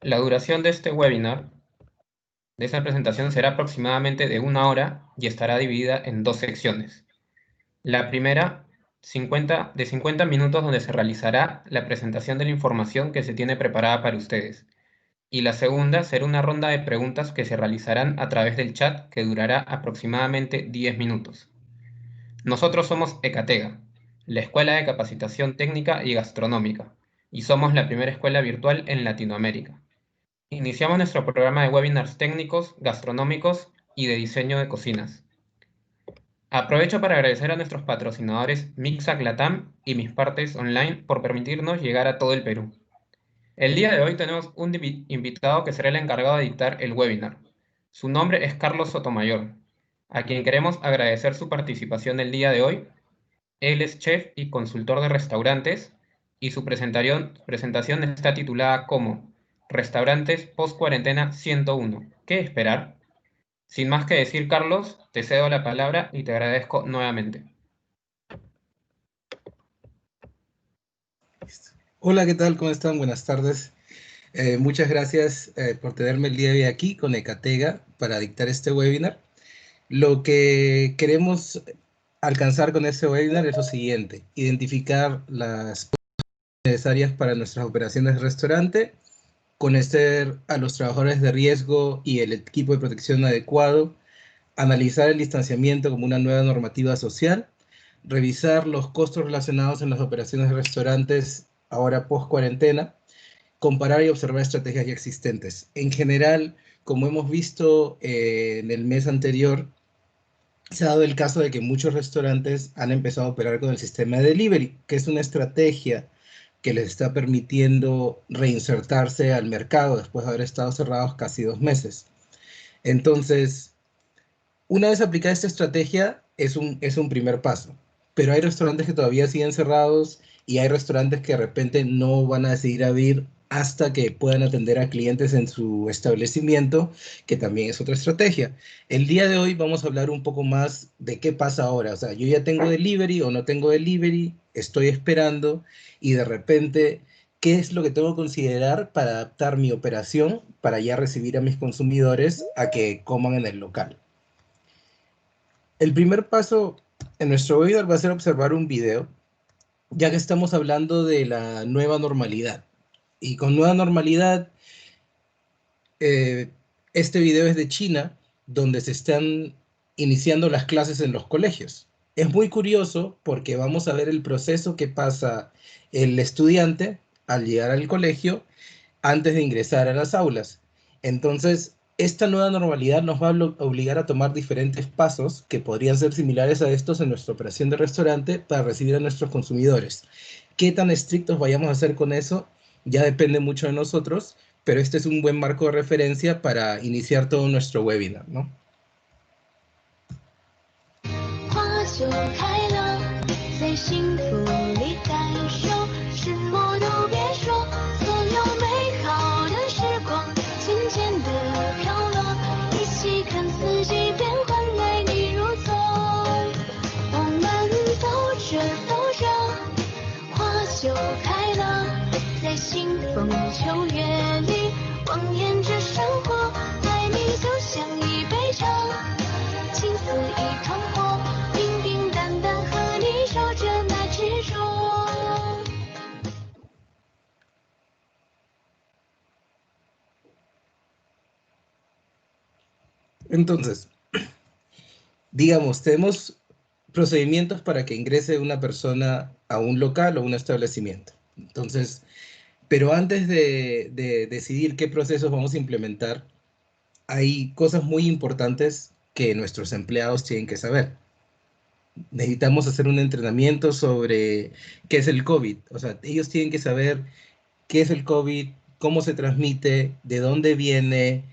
La duración de este webinar, de esta presentación, será aproximadamente de 1 hora y estará dividida en dos secciones. La primera, de 50 minutos, donde se realizará la presentación de la información que se tiene preparada para ustedes. Y la segunda será una ronda de preguntas que se realizarán a través del chat, que durará aproximadamente 10 minutos. Nosotros somos Ecatega, la Escuela de Capacitación Técnica y Gastronómica, y somos la primera escuela virtual en Latinoamérica. Iniciamos nuestro programa de webinars técnicos, gastronómicos y de diseño de cocinas. Aprovecho para agradecer a nuestros patrocinadores Mixac Latam y Mis Partes Online por permitirnos llegar a todo el Perú. El día de hoy tenemos un invitado que será el encargado de dictar el webinar. Su nombre es Carlos Sotomayor, a quien queremos agradecer su participación el día de hoy. Él es chef y consultor de restaurantes, y su presentación está titulada como Restaurantes Post-Cuarentena 101. ¿Qué esperar? Sin más que decir, Carlos, te cedo la palabra y te agradezco nuevamente. Hola, ¿qué tal? ¿Cómo están? Buenas tardes. Muchas gracias por tenerme el día de hoy aquí con Ecatega para dictar este webinar. Lo que queremos alcanzar con este webinar es lo siguiente: identificar las necesarias para nuestras operaciones de restaurante, conocer a los trabajadores de riesgo y el equipo de protección adecuado, analizar el distanciamiento como una nueva normativa social, revisar los costos relacionados en las operaciones de restaurantes ahora post cuarentena, comparar y observar estrategias ya existentes. En general, como hemos visto en el mes anterior, se ha dado el caso de que muchos restaurantes han empezado a operar con el sistema de delivery, que es una estrategia que les está permitiendo reinsertarse al mercado después de haber estado cerrados casi 2 meses. Entonces, una vez aplicada esta estrategia, es un primer paso, pero hay restaurantes que todavía siguen cerrados y hay restaurantes que de repente no van a decidir abrir hasta que puedan atender a clientes en su establecimiento, que también es otra estrategia. El día de hoy vamos a hablar un poco más de qué pasa ahora. O sea, yo ya tengo delivery o no tengo delivery, estoy esperando, y de repente, ¿qué es lo que tengo que considerar para adaptar mi operación para ya recibir a mis consumidores a que coman en el local? El primer paso en nuestro webinar va a ser observar un video, ya que estamos hablando de la nueva normalidad. Y con nueva normalidad, eh, este video es de China, donde se están iniciando las clases en los colegios. Es muy curioso porque vamos a ver el proceso que pasa el estudiante al llegar al colegio antes de ingresar a las aulas. Entonces, esta nueva normalidad nos va a obligar a tomar diferentes pasos que podrían ser similares a estos en nuestra operación de restaurante para recibir a nuestros consumidores. ¿Qué tan estrictos vayamos a hacer con eso? Ya depende mucho de nosotros, pero este es un buen marco de referencia para iniciar todo nuestro webinar, ¿no? Entonces, digamos, tenemos procedimientos para que ingrese una persona a un local o un establecimiento. Entonces, pero antes de decidir qué procesos vamos a implementar, hay cosas muy importantes que nuestros empleados tienen que saber. Necesitamos hacer un entrenamiento sobre qué es el COVID. O sea, ellos tienen que saber qué es el COVID, cómo se transmite, de dónde viene,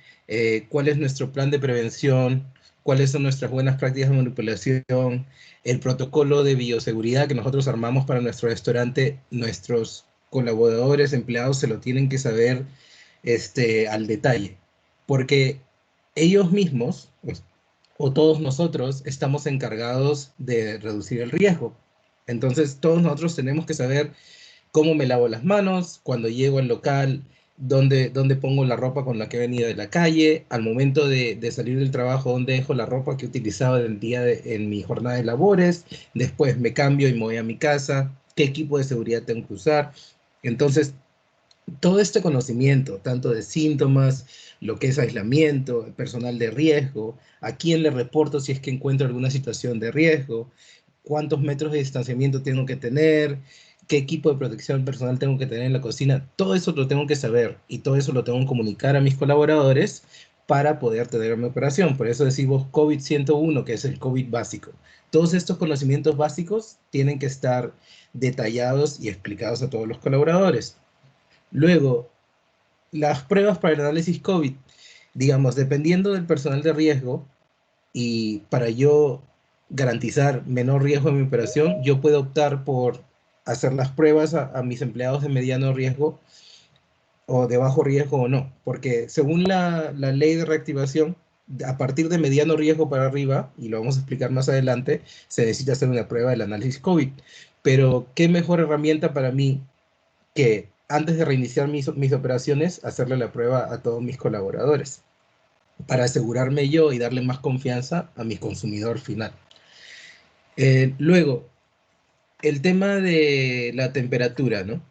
cuál es nuestro plan de prevención, cuáles son nuestras buenas prácticas de manipulación, el protocolo de bioseguridad que nosotros armamos para nuestro restaurante. Nuestros colaboradores, empleados, se lo tienen que saber al detalle, porque ellos mismos, pues, o todos nosotros, estamos encargados de reducir el riesgo. Entonces, todos nosotros tenemos que saber cómo me lavo las manos, cuando llego al local, dónde pongo la ropa con la que he venido de la calle, al momento de salir del trabajo, dónde dejo la ropa que he utilizado en mi jornada de labores, después me cambio y me voy a mi casa, qué equipo de seguridad tengo que usar. Entonces, todo este conocimiento, tanto de síntomas, lo que es aislamiento, el personal de riesgo, a quién le reporto si es que encuentro alguna situación de riesgo, cuántos metros de distanciamiento tengo que tener, qué equipo de protección personal tengo que tener en la cocina, todo eso lo tengo que saber y todo eso lo tengo que comunicar a mis colaboradores para poder tener mi operación. Por eso decimos COVID-101, que es el COVID básico. Todos estos conocimientos básicos tienen que estar detallados y explicados a todos los colaboradores. Luego, las pruebas para el análisis COVID, digamos, dependiendo del personal de riesgo y para yo garantizar menor riesgo en mi operación, yo puedo optar por hacer las pruebas a mis empleados de mediano riesgo o de bajo riesgo o no, porque según la ley de reactivación, a partir de mediano riesgo para arriba, y lo vamos a explicar más adelante, se necesita hacer una prueba del análisis COVID. Pero, ¿qué mejor herramienta para mí que antes de reiniciar mis operaciones, hacerle la prueba a todos mis colaboradores para asegurarme yo y darle más confianza a mi consumidor final? Luego, el tema de la temperatura, ¿no?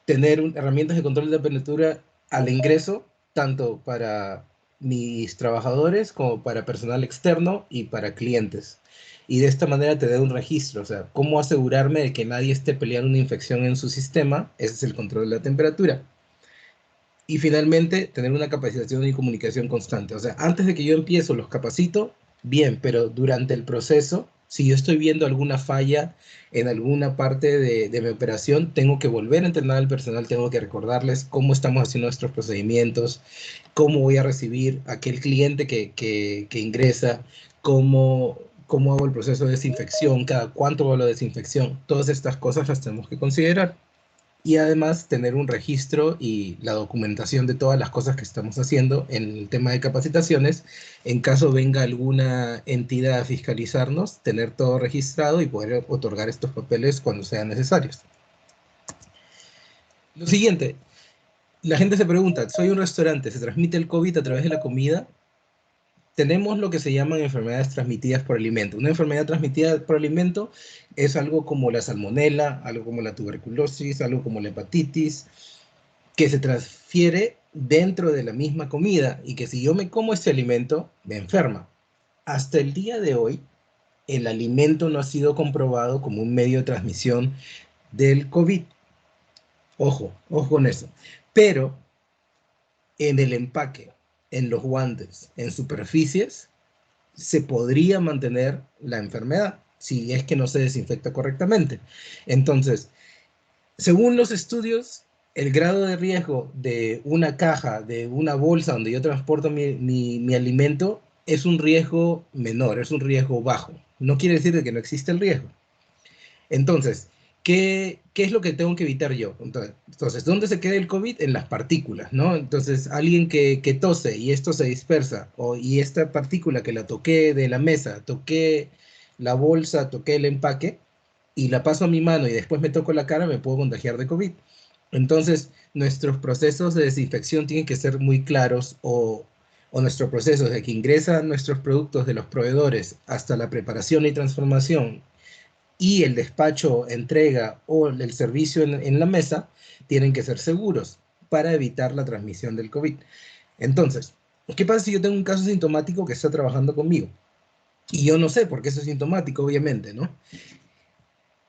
Tener herramientas de control de temperatura al ingreso, tanto para mis trabajadores como para personal externo y para clientes. Y de esta manera tener un registro, o sea, cómo asegurarme de que nadie esté peleando una infección en su sistema, ese es el control de la temperatura. Y finalmente, tener una capacitación y comunicación constante. O sea, antes de que yo empiezo, los capacito, bien, pero durante el proceso, si yo estoy viendo alguna falla en alguna parte de mi operación, tengo que volver a entrenar al personal, tengo que recordarles cómo estamos haciendo nuestros procedimientos, cómo voy a recibir a aquel cliente que ingresa, cómo hago el proceso de desinfección, cada cuánto hago la desinfección. Todas estas cosas las tenemos que considerar y además tener un registro y la documentación de todas las cosas que estamos haciendo en el tema de capacitaciones. En caso venga alguna entidad a fiscalizarnos, tener todo registrado y poder otorgar estos papeles cuando sean necesarios. Lo siguiente, la gente se pregunta, soy un restaurante, ¿se transmite el COVID a través de la comida? Tenemos lo que se llaman enfermedades transmitidas por alimento. Una enfermedad transmitida por alimento es algo como la salmonela, algo como la tuberculosis, algo como la hepatitis, que se transfiere dentro de la misma comida y que si yo me como este alimento, me enferma. Hasta el día de hoy, el alimento no ha sido comprobado como un medio de transmisión del COVID. Ojo, ojo con eso. Pero en el empaque, en los guantes, en superficies, se podría mantener la enfermedad si es que no se desinfecta correctamente. Entonces, según los estudios, el grado de riesgo de una caja, de una bolsa donde yo transporto mi alimento, es un riesgo menor, es un riesgo bajo. No quiere decir que no existe el riesgo. Entonces, ¿qué es lo que tengo que evitar yo? Entonces, ¿dónde se queda el COVID? En las partículas, ¿no? Entonces, alguien que tose y esto se dispersa, y esta partícula que la toqué de la mesa, toqué la bolsa, toqué el empaque, y la paso a mi mano y después me toco la cara, me puedo contagiar de COVID. Entonces, nuestros procesos de desinfección tienen que ser muy claros o nuestro proceso desde que ingresan nuestros productos de los proveedores hasta la preparación y transformación y el despacho, entrega o el servicio en la mesa tienen que ser seguros para evitar la transmisión del COVID. Entonces, ¿qué pasa si yo tengo un caso sintomático que está trabajando conmigo? Y yo no sé por qué es sintomático, obviamente, ¿no?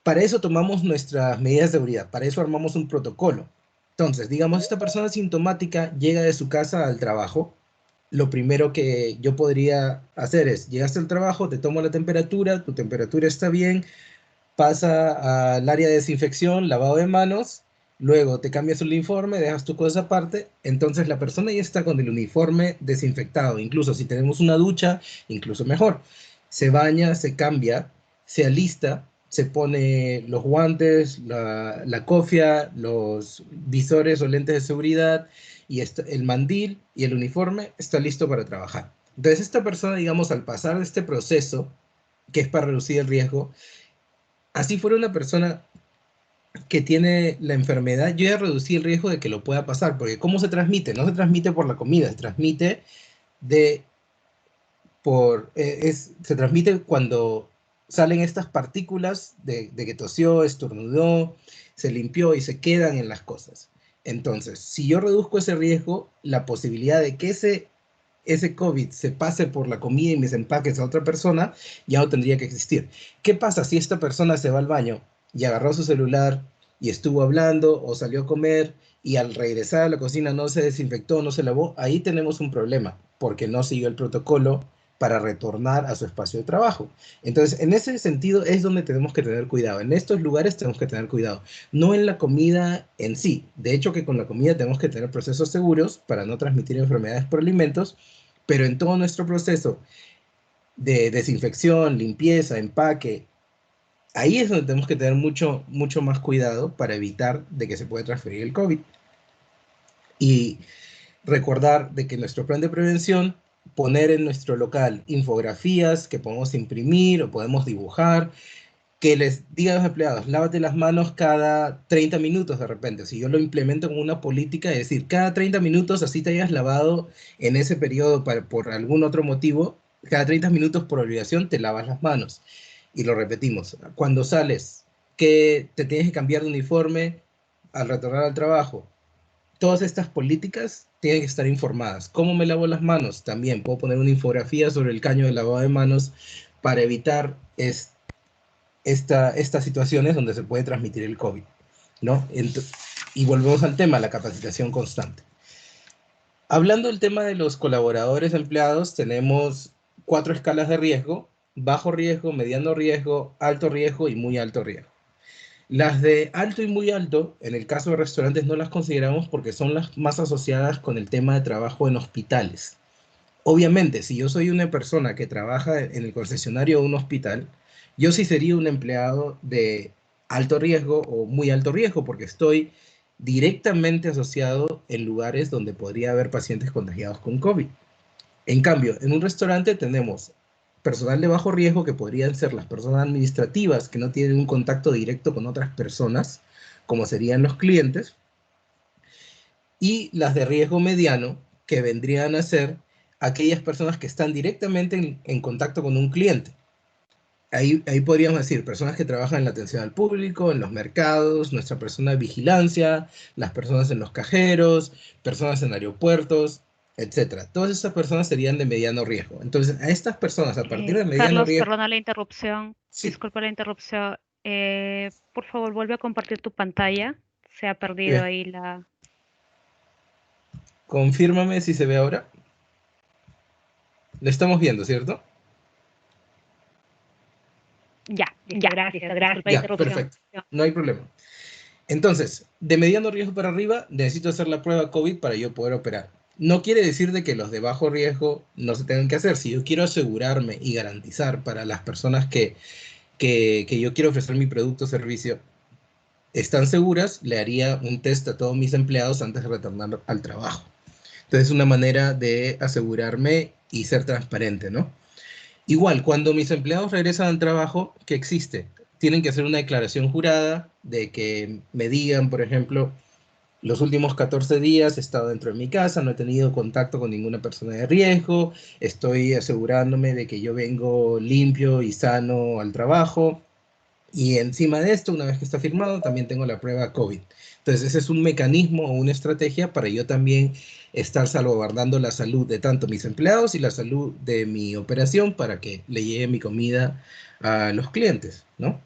Para eso tomamos nuestras medidas de seguridad, para eso armamos un protocolo. Entonces, digamos, esta persona sintomática llega de su casa al trabajo. Lo primero que yo podría hacer es, llegaste al trabajo, te tomo la temperatura, tu temperatura está bien, pasa al área de desinfección, lavado de manos, luego te cambias el uniforme, dejas tu cosa aparte, entonces la persona ya está con el uniforme desinfectado, incluso si tenemos una ducha, incluso mejor. Se baña, se cambia, se alista, se pone los guantes, la cofia, los visores o lentes de seguridad y el mandil y el uniforme está listo para trabajar. Entonces esta persona, digamos, al pasar de este proceso, que es para reducir el riesgo, así fuera una persona que tiene la enfermedad, yo ya reducí el riesgo de que lo pueda pasar, porque ¿cómo se transmite? No se transmite por la comida, se transmite de se transmite cuando salen estas partículas de que tosió, estornudó, se limpió y se quedan en las cosas. Entonces, si yo reduzco ese riesgo, la posibilidad de que ese COVID se pase por la comida y mis empaques a otra persona, ya no tendría que existir. ¿Qué pasa si esta persona se va al baño y agarró su celular y estuvo hablando o salió a comer y al regresar a la cocina no se desinfectó, no se lavó? Ahí tenemos un problema porque no siguió el protocolo para retornar a su espacio de trabajo. Entonces, en ese sentido es donde tenemos que tener cuidado. En estos lugares tenemos que tener cuidado, no en la comida en sí. De hecho, que con la comida tenemos que tener procesos seguros para no transmitir enfermedades por alimentos, pero en todo nuestro proceso de desinfección, limpieza, empaque, ahí es donde tenemos que tener mucho, mucho más cuidado para evitar de que se pueda transferir el COVID. Y recordar de que nuestro plan de prevención, poner en nuestro local infografías que podemos imprimir o podemos dibujar, que les diga a los empleados, lávate las manos cada 30 minutos de repente. Si yo lo implemento como una política, es decir, cada 30 minutos, así te hayas lavado en ese periodo por algún otro motivo, cada 30 minutos por obligación te lavas las manos. Y lo repetimos, cuando sales, que te tienes que cambiar de uniforme al retornar al trabajo, todas estas políticas tienen que estar informadas. ¿Cómo me lavo las manos? También puedo poner una infografía sobre el caño de lavado de manos para evitar estas situaciones donde se puede transmitir el COVID, ¿no? Y volvemos al tema, la capacitación constante. Hablando del tema de los colaboradores empleados, tenemos 4 escalas de riesgo: bajo riesgo, mediano riesgo, alto riesgo y muy alto riesgo. Las de alto y muy alto, en el caso de restaurantes, no las consideramos porque son las más asociadas con el tema de trabajo en hospitales. Obviamente, si yo soy una persona que trabaja en el concesionario de un hospital, yo sí sería un empleado de alto riesgo o muy alto riesgo porque estoy directamente asociado en lugares donde podría haber pacientes contagiados con COVID. En cambio, en un restaurante tenemos personal de bajo riesgo, que podrían ser las personas administrativas que no tienen un contacto directo con otras personas, como serían los clientes, y las de riesgo mediano, que vendrían a ser aquellas personas que están directamente en contacto con un cliente. Ahí podríamos decir personas que trabajan en la atención al público, en los mercados, nuestra persona de vigilancia, las personas en los cajeros, personas en aeropuertos, etcétera. Todas estas personas serían de mediano riesgo. Entonces, a estas personas a partir de mediano Carlos, riesgo, perdona la interrupción. sí, Disculpa la interrupción. Por favor, vuelve a compartir tu pantalla. Se ha perdido bien, ahí la... confírmame si se ve ahora. Le estamos viendo, ¿cierto? Ya, listo, gracias. Disculpa la Ya, interrupción. perfecto. No hay problema. Entonces, de mediano riesgo para arriba, necesito hacer la prueba COVID para yo poder operar. No quiere decir de que los de bajo riesgo no se tengan que hacer. Si yo quiero asegurarme y garantizar para las personas que yo quiero ofrecer mi producto o servicio, están seguras, le haría un test a todos mis empleados antes de retornar al trabajo. Entonces, es una manera de asegurarme y ser transparente, ¿no? Igual, cuando mis empleados regresan al trabajo, ¿qué existe? Tienen que hacer una declaración jurada de que me digan, por ejemplo, los últimos 14 días he estado dentro de mi casa, no he tenido contacto con ninguna persona de riesgo, estoy asegurándome de que yo vengo limpio y sano al trabajo. Y encima de esto, una vez que está firmado, también tengo la prueba COVID. Entonces, ese es un mecanismo o una estrategia para yo también estar salvaguardando la salud de tanto mis empleados y la salud de mi operación para que le llegue mi comida a los clientes, ¿no?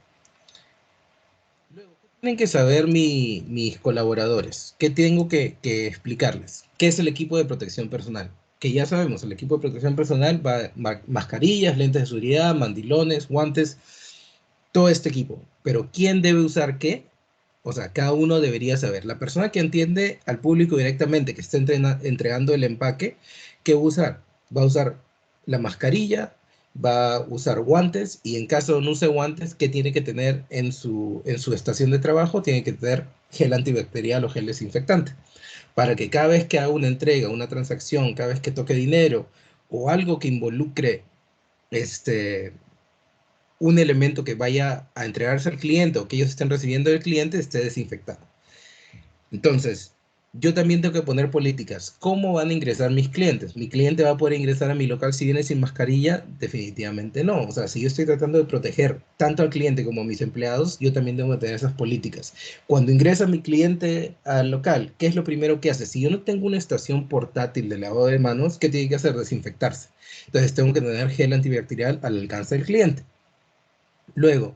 Luego, ¿qué tienen que saber mis colaboradores? ¿Qué tengo que explicarles? ¿Qué es el equipo de protección personal? Que ya sabemos, el equipo de protección personal va mascarillas, lentes de seguridad, mandilones, guantes, todo este equipo. Pero ¿quién debe usar qué? O sea, cada uno debería saber. La persona que entiende al público directamente, que está entregando el empaque, ¿qué va a usar? Va a usar la mascarilla, va a usar guantes y en caso no use guantes, ¿qué tiene que tener en su estación de trabajo? Tiene que tener gel antibacterial o gel desinfectante. Para que cada vez que haga una entrega, una transacción, cada vez que toque dinero o algo que involucre este, un elemento que vaya a entregarse al cliente o que ellos estén recibiendo del cliente esté desinfectado. Entonces, yo también tengo que poner políticas. ¿Cómo van a ingresar mis clientes? ¿Mi cliente va a poder ingresar a mi local si viene sin mascarilla? Definitivamente no. O sea, si yo estoy tratando de proteger tanto al cliente como a mis empleados, yo también tengo que tener esas políticas. Cuando ingresa mi cliente al local, ¿qué es lo primero que hace? Si yo no tengo una estación portátil de lavado de manos, ¿qué tiene que hacer? Desinfectarse. Entonces, tengo que tener gel antibacterial al alcance del cliente. Luego,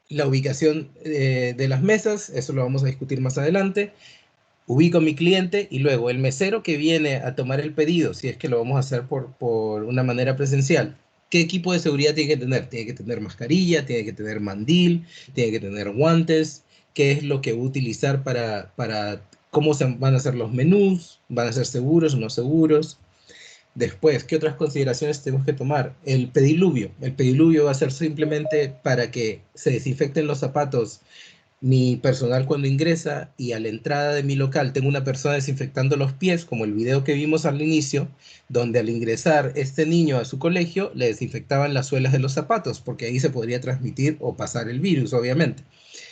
la ubicación de las mesas, eso lo vamos a discutir más adelante. Ubico a mi cliente y luego el mesero que viene a tomar el pedido, si es que lo vamos a hacer por una manera presencial, ¿qué equipo de seguridad tiene que tener? Tiene que tener mascarilla, tiene que tener mandil, tiene que tener guantes, qué es lo que va a utilizar para cómo se van a hacer los menús, van a ser seguros o no seguros. Después, ¿qué otras consideraciones tenemos que tomar? El pediluvio. El pediluvio va a ser simplemente para que se desinfecten los zapatos mi personal cuando ingresa y a la entrada de mi local tengo una persona desinfectando los pies, como el video que vimos al inicio, donde al ingresar este niño a su colegio le desinfectaban las suelas de los zapatos, porque ahí se podría transmitir o pasar el virus, obviamente.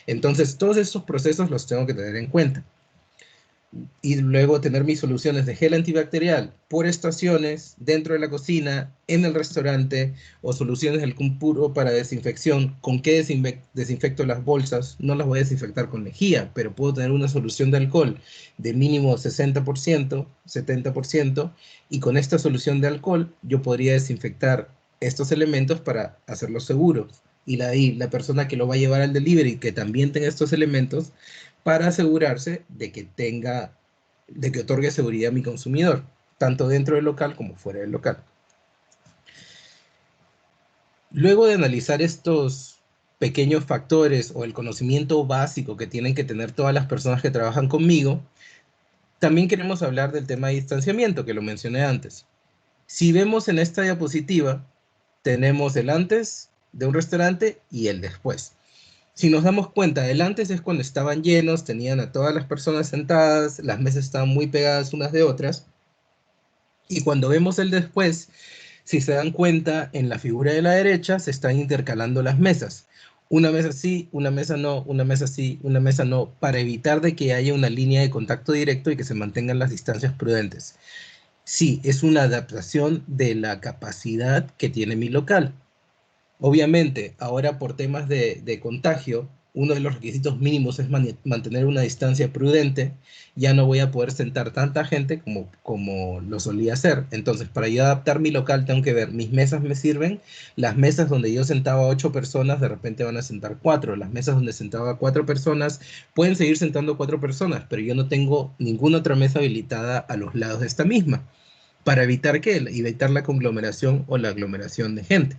Entonces, todos estos procesos los tengo que tener en cuenta y luego tener mis soluciones de gel antibacterial por estaciones, dentro de la cocina, en el restaurante, o soluciones del puro para desinfección. ¿Con qué desinfecto las bolsas? No las voy a desinfectar con lejía, pero puedo tener una solución de alcohol de mínimo 60%, 70%, y con esta solución de alcohol yo podría desinfectar estos elementos para hacerlos seguros. Y la persona que lo va a llevar al delivery, que también tenga estos elementos, para asegurarse de que otorgue seguridad a mi consumidor, tanto dentro del local como fuera del local. Luego de analizar estos pequeños factores o el conocimiento básico que tienen que tener todas las personas que trabajan conmigo, también queremos hablar del tema de distanciamiento, que lo mencioné antes. Si vemos en esta diapositiva, tenemos el antes de un restaurante y el después. Si nos damos cuenta, el antes es cuando estaban llenos, tenían a todas las personas sentadas, las mesas estaban muy pegadas unas de otras. Y cuando vemos el después, si se dan cuenta, en la figura de la derecha se están intercalando las mesas. Una mesa sí, una mesa no, una mesa sí, una mesa no, para evitar de que haya una línea de contacto directo y que se mantengan las distancias prudentes. Sí, es una adaptación de la capacidad que tiene mi local. Obviamente, ahora por temas de contagio, uno de los requisitos mínimos es mantener una distancia prudente. Ya no voy a poder sentar tanta gente como lo solía hacer. Entonces, para yo adaptar mi local, tengo que ver, mis mesas me sirven. Las mesas donde yo sentaba 8 personas, de repente van a sentar 4. Las mesas donde sentaba 4 personas, pueden seguir sentando 4 personas, pero yo no tengo ninguna otra mesa habilitada a los lados de esta misma. ¿Para evitar qué? Evitar la conglomeración o la aglomeración de gente.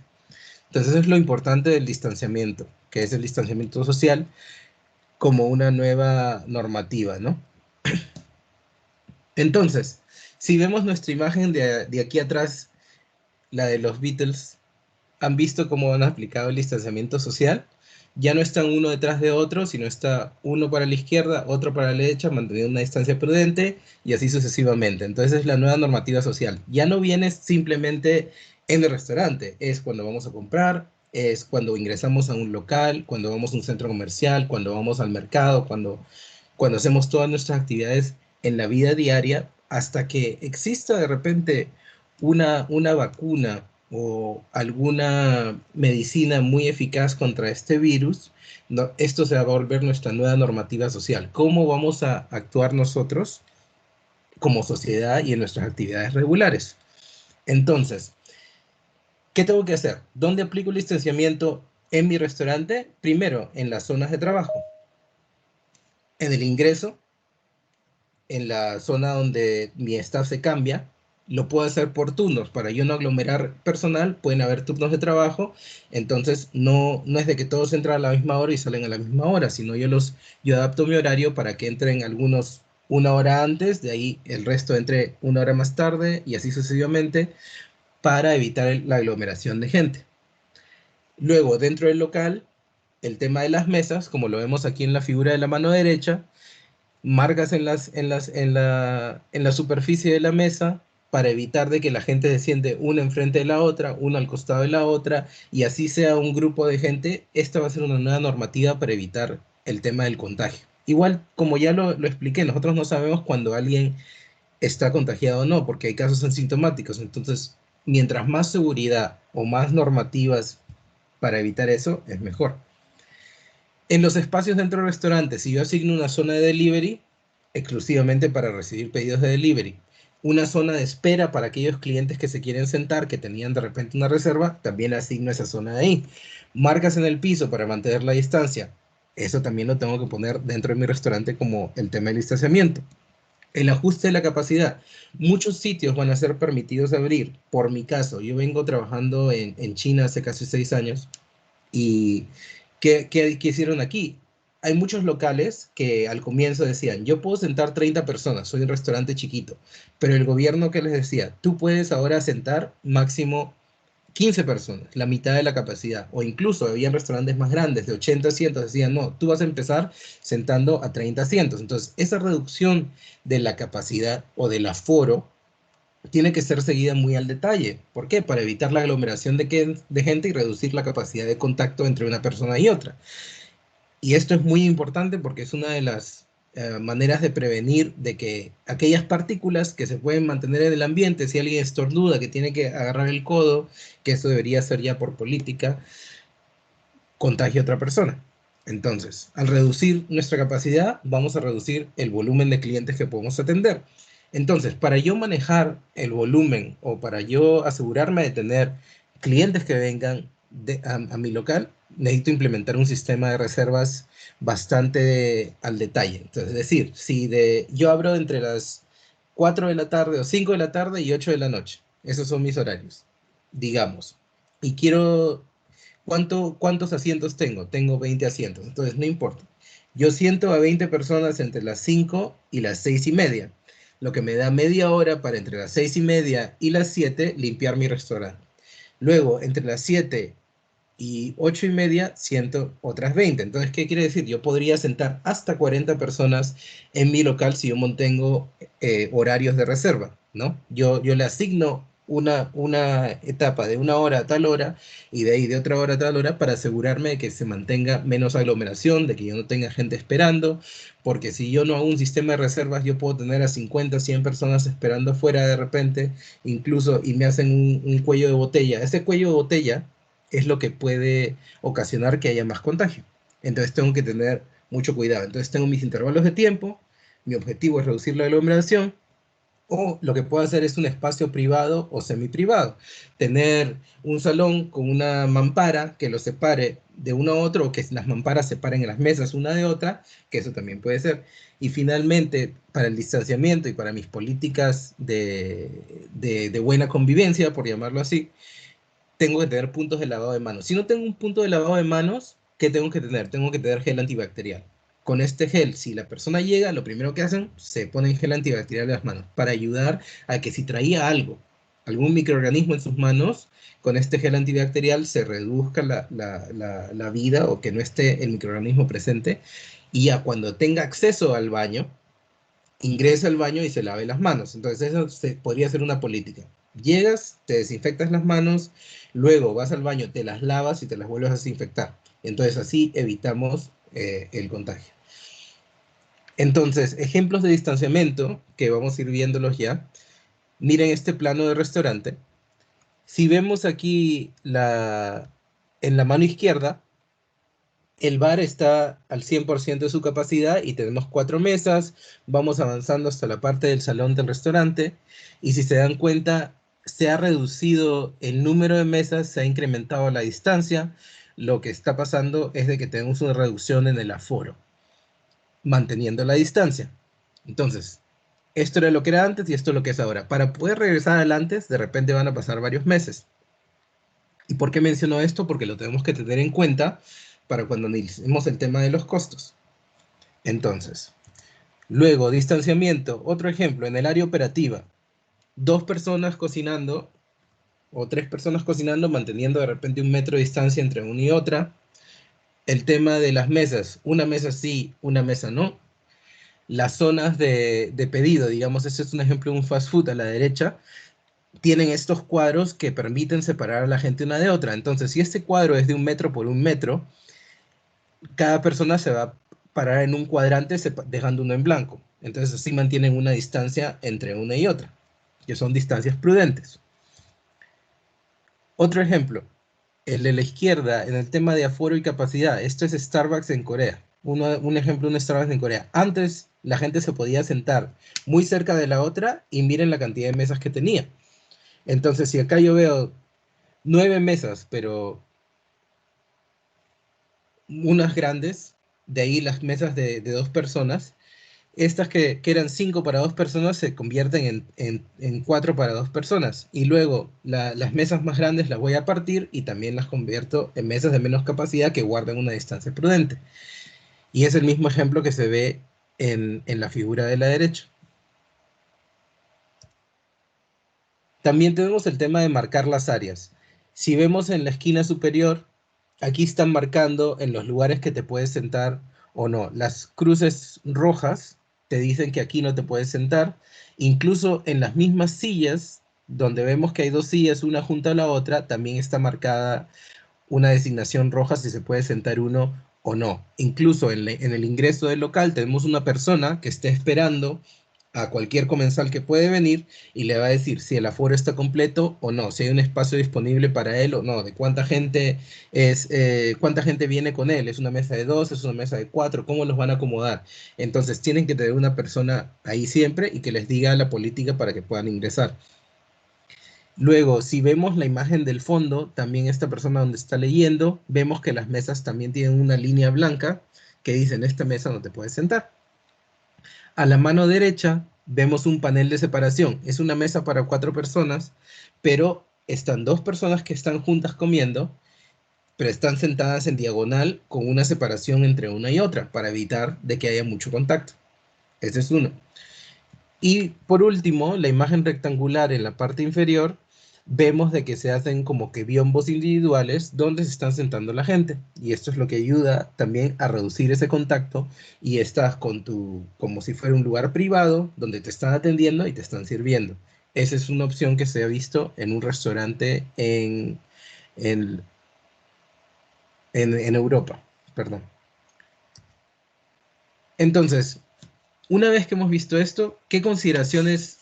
Entonces, eso es lo importante del distanciamiento, que es el distanciamiento social como una nueva normativa, ¿no? Entonces, si vemos nuestra imagen de aquí atrás, la de los Beatles, ¿han visto cómo han aplicado el distanciamiento social? Ya no están uno detrás de otro, sino está uno para la izquierda, otro para la derecha, manteniendo una distancia prudente y así sucesivamente. Entonces es la nueva normativa social. Ya no viene simplemente en el restaurante, es cuando vamos a comprar, es cuando ingresamos a un local, cuando vamos a un centro comercial, cuando vamos al mercado, cuando hacemos todas nuestras actividades en la vida diaria, hasta que exista de repente una vacuna o alguna medicina muy eficaz contra este virus. No, esto se va a volver nuestra nueva normativa social. ¿Cómo vamos a actuar nosotros como sociedad y en nuestras actividades regulares? Entonces, ¿qué tengo que hacer? ¿Dónde aplico el distanciamiento en mi restaurante? Primero, en las zonas de trabajo, en el ingreso, en la zona donde mi staff se cambia. Lo puedo hacer por turnos. Para yo no aglomerar personal, pueden haber turnos de trabajo. Entonces, no es de que todos entran a la misma hora y salen a la misma hora, sino yo adapto mi horario para que entren algunos una hora antes, de ahí el resto entre una hora más tarde y así sucesivamente, para evitar la aglomeración de gente. Luego, dentro del local, el tema de las mesas, como lo vemos aquí en la figura de la mano derecha, marcas en la superficie de la mesa, para evitar de que la gente se siente una enfrente de la otra, una al costado de la otra, y así sea un grupo de gente. Esta va a ser una nueva normativa para evitar el tema del contagio. Igual, como ya lo expliqué, nosotros no sabemos cuando alguien está contagiado o no, porque hay casos asintomáticos. Entonces, mientras más seguridad o más normativas para evitar eso, es mejor. En los espacios dentro del restaurante, si yo asigno una zona de delivery, exclusivamente para recibir pedidos de delivery, una zona de espera para aquellos clientes que se quieren sentar, que tenían de repente una reserva, también asigno esa zona de ahí. Marcas en el piso para mantener la distancia, eso también lo tengo que poner dentro de mi restaurante como el tema del distanciamiento. El ajuste de la capacidad. Muchos sitios van a ser permitidos abrir. Por mi caso, yo vengo trabajando en China hace casi 6 años. ¿Y qué hicieron aquí? Hay muchos locales que al comienzo decían, yo puedo sentar 30 personas, soy un restaurante chiquito, pero el gobierno que les decía, tú puedes ahora sentar máximo 15 personas, la mitad de la capacidad, o incluso había restaurantes más grandes, de 80 asientos, decían, no, tú vas a empezar sentando a 30 asientos. Entonces, esa reducción de la capacidad o del aforo tiene que ser seguida muy al detalle. ¿Por qué? Para evitar la aglomeración de gente y reducir la capacidad de contacto entre una persona y otra. Y esto es muy importante porque es una de las maneras de prevenir de que aquellas partículas que se pueden mantener en el ambiente, si alguien estornuda que tiene que agarrar el codo, que eso debería ser ya por política, contagie a otra persona. Entonces, al reducir nuestra capacidad, vamos a reducir el volumen de clientes que podemos atender. Entonces, para yo manejar el volumen o para yo asegurarme de tener clientes que vengan a mi local, necesito implementar un sistema de reservas bastante al detalle. Entonces, es decir, si yo abro entre las 4 de la tarde o 5 de la tarde y 8 de la noche, esos son mis horarios, digamos, y quiero ¿cuántos asientos tengo? Tengo 20 asientos, entonces no importa. Yo siento a 20 personas entre las 5 y las 6:30, lo que me da media hora para entre las 6:30 y las 7 limpiar mi restaurante. Luego, entre las 7 y 8:30 siento otras 20. Entonces, ¿qué quiere decir? Yo podría sentar hasta 40 personas en mi local si yo mantengo horarios de reserva, ¿no? Yo le asigno una etapa de 1 hora a tal hora y de ahí de otra hora a tal hora para asegurarme de que se mantenga menos aglomeración, de que yo no tenga gente esperando, porque si yo no hago un sistema de reservas, yo puedo tener a 50, 100 personas esperando afuera de repente, incluso, y me hacen un cuello de botella. Ese cuello de botella es lo que puede ocasionar que haya más contagio. Entonces tengo que tener mucho cuidado. Entonces tengo mis intervalos de tiempo, mi objetivo es reducir la aglomeración, o lo que puedo hacer es un espacio privado o semi-privado. Tener un salón con una mampara que lo separe de uno a otro, o que las mamparas separen en las mesas una de otra, que eso también puede ser. Y finalmente, para el distanciamiento y para mis políticas de buena convivencia, por llamarlo así, tengo que tener puntos de lavado de manos. Si no tengo un punto de lavado de manos, ¿qué tengo que tener? Tengo que tener gel antibacterial. Con este gel, si la persona llega, lo primero que hacen, se ponen gel antibacterial en las manos para ayudar a que si traía algo, algún microorganismo en sus manos, con este gel antibacterial se reduzca la vida o que no esté el microorganismo presente. Y ya cuando tenga acceso al baño, ingresa al baño y se lave las manos. Entonces eso podría ser una política. Llegas, te desinfectas las manos, luego vas al baño, te las lavas y te las vuelves a desinfectar. Entonces así evitamos el contagio. Entonces, ejemplos de distanciamiento, que vamos a ir viéndolos ya. Miren este plano de restaurante. Si vemos aquí en la mano izquierda, el bar está al 100% de su capacidad y tenemos 4 mesas. Vamos avanzando hasta la parte del salón del restaurante. Y si se dan cuenta, se ha reducido el número de mesas, se ha incrementado la distancia. Lo que está pasando es de que tenemos una reducción en el aforo, manteniendo la distancia. Entonces, esto era lo que era antes y esto es lo que es ahora. Para poder regresar adelante, de repente van a pasar varios meses. ¿Y por qué menciono esto? Porque lo tenemos que tener en cuenta para cuando analicemos el tema de los costos. Entonces, luego, distanciamiento. Otro ejemplo, en el área operativa, 2 personas cocinando o 3 personas cocinando, manteniendo de repente 1 metro de distancia entre una y otra. El tema de las mesas, una mesa sí, una mesa no. las zonas de pedido, digamos, este es un ejemplo de un fast food a la derecha, tienen estos cuadros que permiten separar a la gente una de otra. Entonces, si este cuadro es de 1 metro por 1 metro, cada persona se va a parar en un cuadrante dejando uno en blanco. Entonces, así mantienen una distancia entre una y otra, que son distancias prudentes. Otro ejemplo, el de la izquierda, en el tema de aforo y capacidad. Esto es Starbucks en Corea. Un ejemplo de un Starbucks en Corea. Antes la gente se podía sentar muy cerca de la otra y miren la cantidad de mesas que tenía. Entonces, si acá yo veo 9 mesas, pero unas grandes, de ahí las mesas de 2 personas, estas que eran 5 para 2 personas se convierten en 4 para 2 personas. Y luego las mesas más grandes las voy a partir y también las convierto en mesas de menos capacidad que guardan una distancia prudente. Y es el mismo ejemplo que se ve en la figura de la derecha. También tenemos el tema de marcar las áreas. Si vemos en la esquina superior, aquí están marcando en los lugares que te puedes sentar o no. Las cruces rojas te dicen que aquí no te puedes sentar. Incluso en las mismas sillas, donde vemos que hay 2 sillas, una junto a la otra, también está marcada una designación roja si se puede sentar uno o no. Incluso en el ingreso del local tenemos una persona que está esperando a cualquier comensal que puede venir y le va a decir si el aforo está completo o no, si hay un espacio disponible para él o no, de cuánta gente viene con él, es una mesa de 2, es una mesa de 4, cómo los van a acomodar. Entonces tienen que tener una persona ahí siempre y que les diga la política para que puedan ingresar. Luego, si vemos la imagen del fondo, también esta persona donde está leyendo, vemos que las mesas también tienen una línea blanca que dice en esta mesa no te puedes sentar. A la mano derecha vemos un panel de separación. Es una mesa para 4 personas, pero están 2 personas que están juntas comiendo, pero están sentadas en diagonal con una separación entre una y otra para evitar de que haya mucho contacto. Ese es uno. Y por último, la imagen rectangular en la parte inferior, vemos de que se hacen como que biombos individuales donde se están sentando la gente. Y esto es lo que ayuda también a reducir ese contacto y estás como si fuera un lugar privado donde te están atendiendo y te están sirviendo. Esa es una opción que se ha visto en un restaurante en, en Europa. Perdón. Entonces, una vez que hemos visto esto, ¿qué consideraciones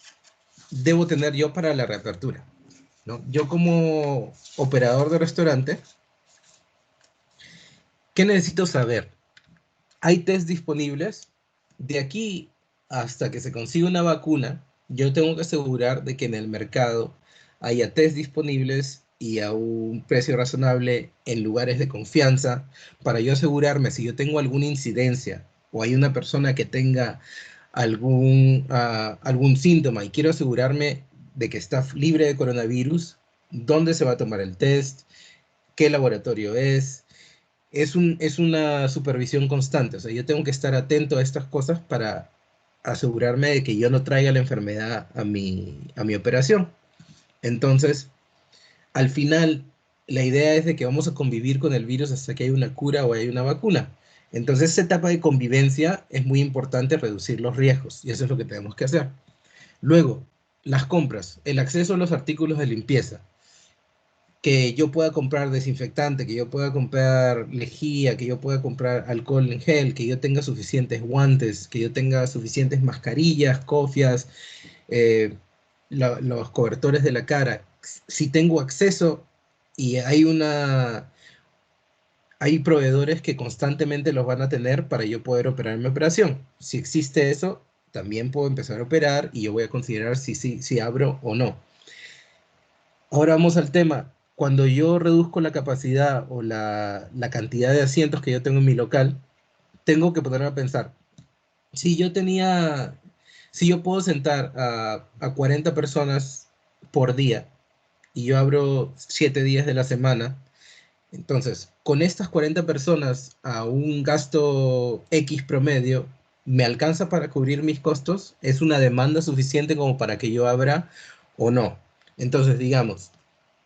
debo tener yo para la reapertura? ¿No? Yo como operador de restaurante, ¿qué necesito saber? ¿Hay test disponibles? De aquí hasta que se consiga una vacuna, yo tengo que asegurar de que en el mercado haya test disponibles y a un precio razonable en lugares de confianza para yo asegurarme si yo tengo alguna incidencia o hay una persona que tenga algún síntoma y quiero asegurarme de que está libre de coronavirus, dónde se va a tomar el test, qué laboratorio es una supervisión constante. O sea, yo tengo que estar atento a estas cosas para asegurarme de que yo no traiga la enfermedad a mi operación. Entonces, al final, la idea es de que vamos a convivir con el virus hasta que haya una cura o haya una vacuna. Entonces, esa etapa de convivencia es muy importante reducir los riesgos y eso es lo que tenemos que hacer. Luego, las compras, el acceso a los artículos de limpieza, que yo pueda comprar desinfectante, que yo pueda comprar lejía, que yo pueda comprar alcohol en gel, que yo tenga suficientes guantes, que yo tenga suficientes mascarillas, cofias, eh, los cobertores de la cara. Si tengo acceso y hay proveedores que constantemente los van a tener para yo poder operar mi operación. Si existe eso, también puedo empezar a operar y yo voy a considerar si abro o no. Ahora vamos al tema. Cuando yo reduzco la capacidad o la cantidad de asientos que yo tengo en mi local, tengo que ponerme a pensar, si yo tenía, si yo puedo sentar a 40 personas por día y yo abro 7 días de la semana, entonces con estas 40 personas a un gasto X promedio, ¿me alcanza para cubrir mis costos? ¿Es una demanda suficiente como para que yo abra o no? Entonces, digamos,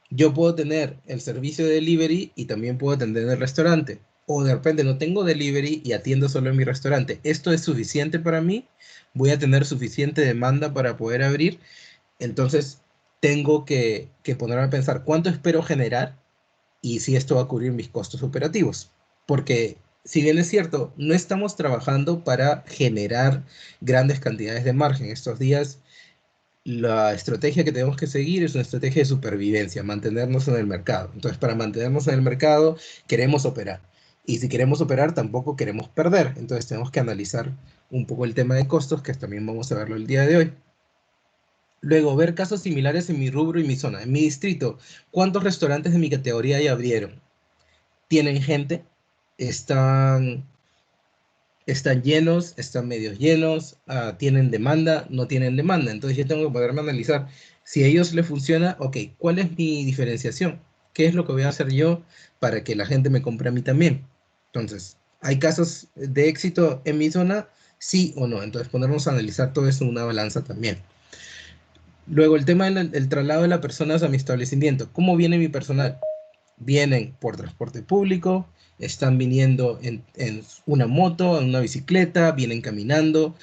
yo puedo tener el servicio de delivery y también puedo atender el restaurante. o de repente no tengo delivery y atiendo solo en mi restaurante. ¿Esto es suficiente para mí? ¿Voy a tener suficiente demanda para poder abrir? Entonces, tengo que ponerme a pensar cuánto espero generar y si esto va a cubrir mis costos operativos. Porque si bien es cierto, no estamos trabajando para generar grandes cantidades de margen. Estos días la estrategia que tenemos que seguir es una estrategia de supervivencia, mantenernos en el mercado. Entonces, para mantenernos en el mercado, queremos operar. Y si queremos operar, tampoco queremos perder. Entonces, tenemos que analizar un poco el tema de costos, que también vamos a verlo el día de hoy. Luego, ver casos similares en mi rubro y mi zona. En mi distrito, ¿cuántos restaurantes de mi categoría ya abrieron? ¿Tienen gente? ¿Están, están llenos? ¿Están medio llenos? ¿Tienen demanda? ¿No tienen demanda? Entonces yo tengo que poderme analizar. Si a ellos les funciona, ok, ¿cuál es mi diferenciación? ¿Qué es lo que voy a hacer yo para que la gente me compre a mí también? Entonces, ¿hay casos de éxito en mi zona? Sí o no. Entonces, ponernos a analizar todo eso en una balanza también. Luego, el tema del traslado de las personas a mi establecimiento. ¿Cómo viene mi personal? Vienen por transporte público, están viniendo en una moto, en una bicicleta, vienen caminando.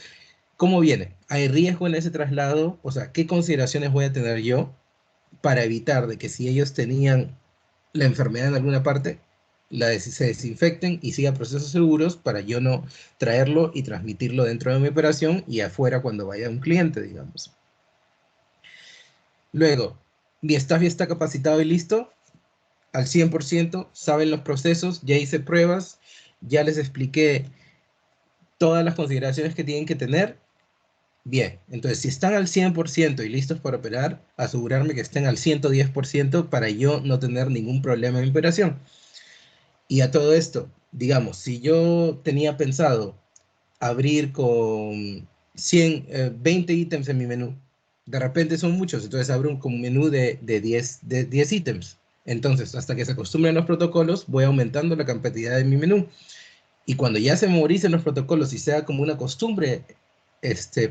¿Cómo viene? ¿Hay riesgo en ese traslado? O sea, ¿qué consideraciones voy a tener yo para evitar de que si ellos tenían la enfermedad en alguna parte, se desinfecten y siga procesos seguros para yo no traerlo y transmitirlo dentro de mi operación y afuera cuando vaya un cliente, digamos? Luego, mi staff ya está capacitado y listo al 100%, saben los procesos, ya hice pruebas, ya les expliqué todas las consideraciones que tienen que tener. Bien, entonces si están al 100% y listos para operar, asegurarme que estén al 110% para yo no tener ningún problema en operación. Y a todo esto, digamos, si yo tenía pensado abrir con 20 ítems en mi menú. De repente son muchos, entonces abro un menú de 10 ítems. Entonces, hasta que se acostumbren los protocolos, voy aumentando la cantidad de mi menú. Y cuando ya se memoricen los protocolos y sea como una costumbre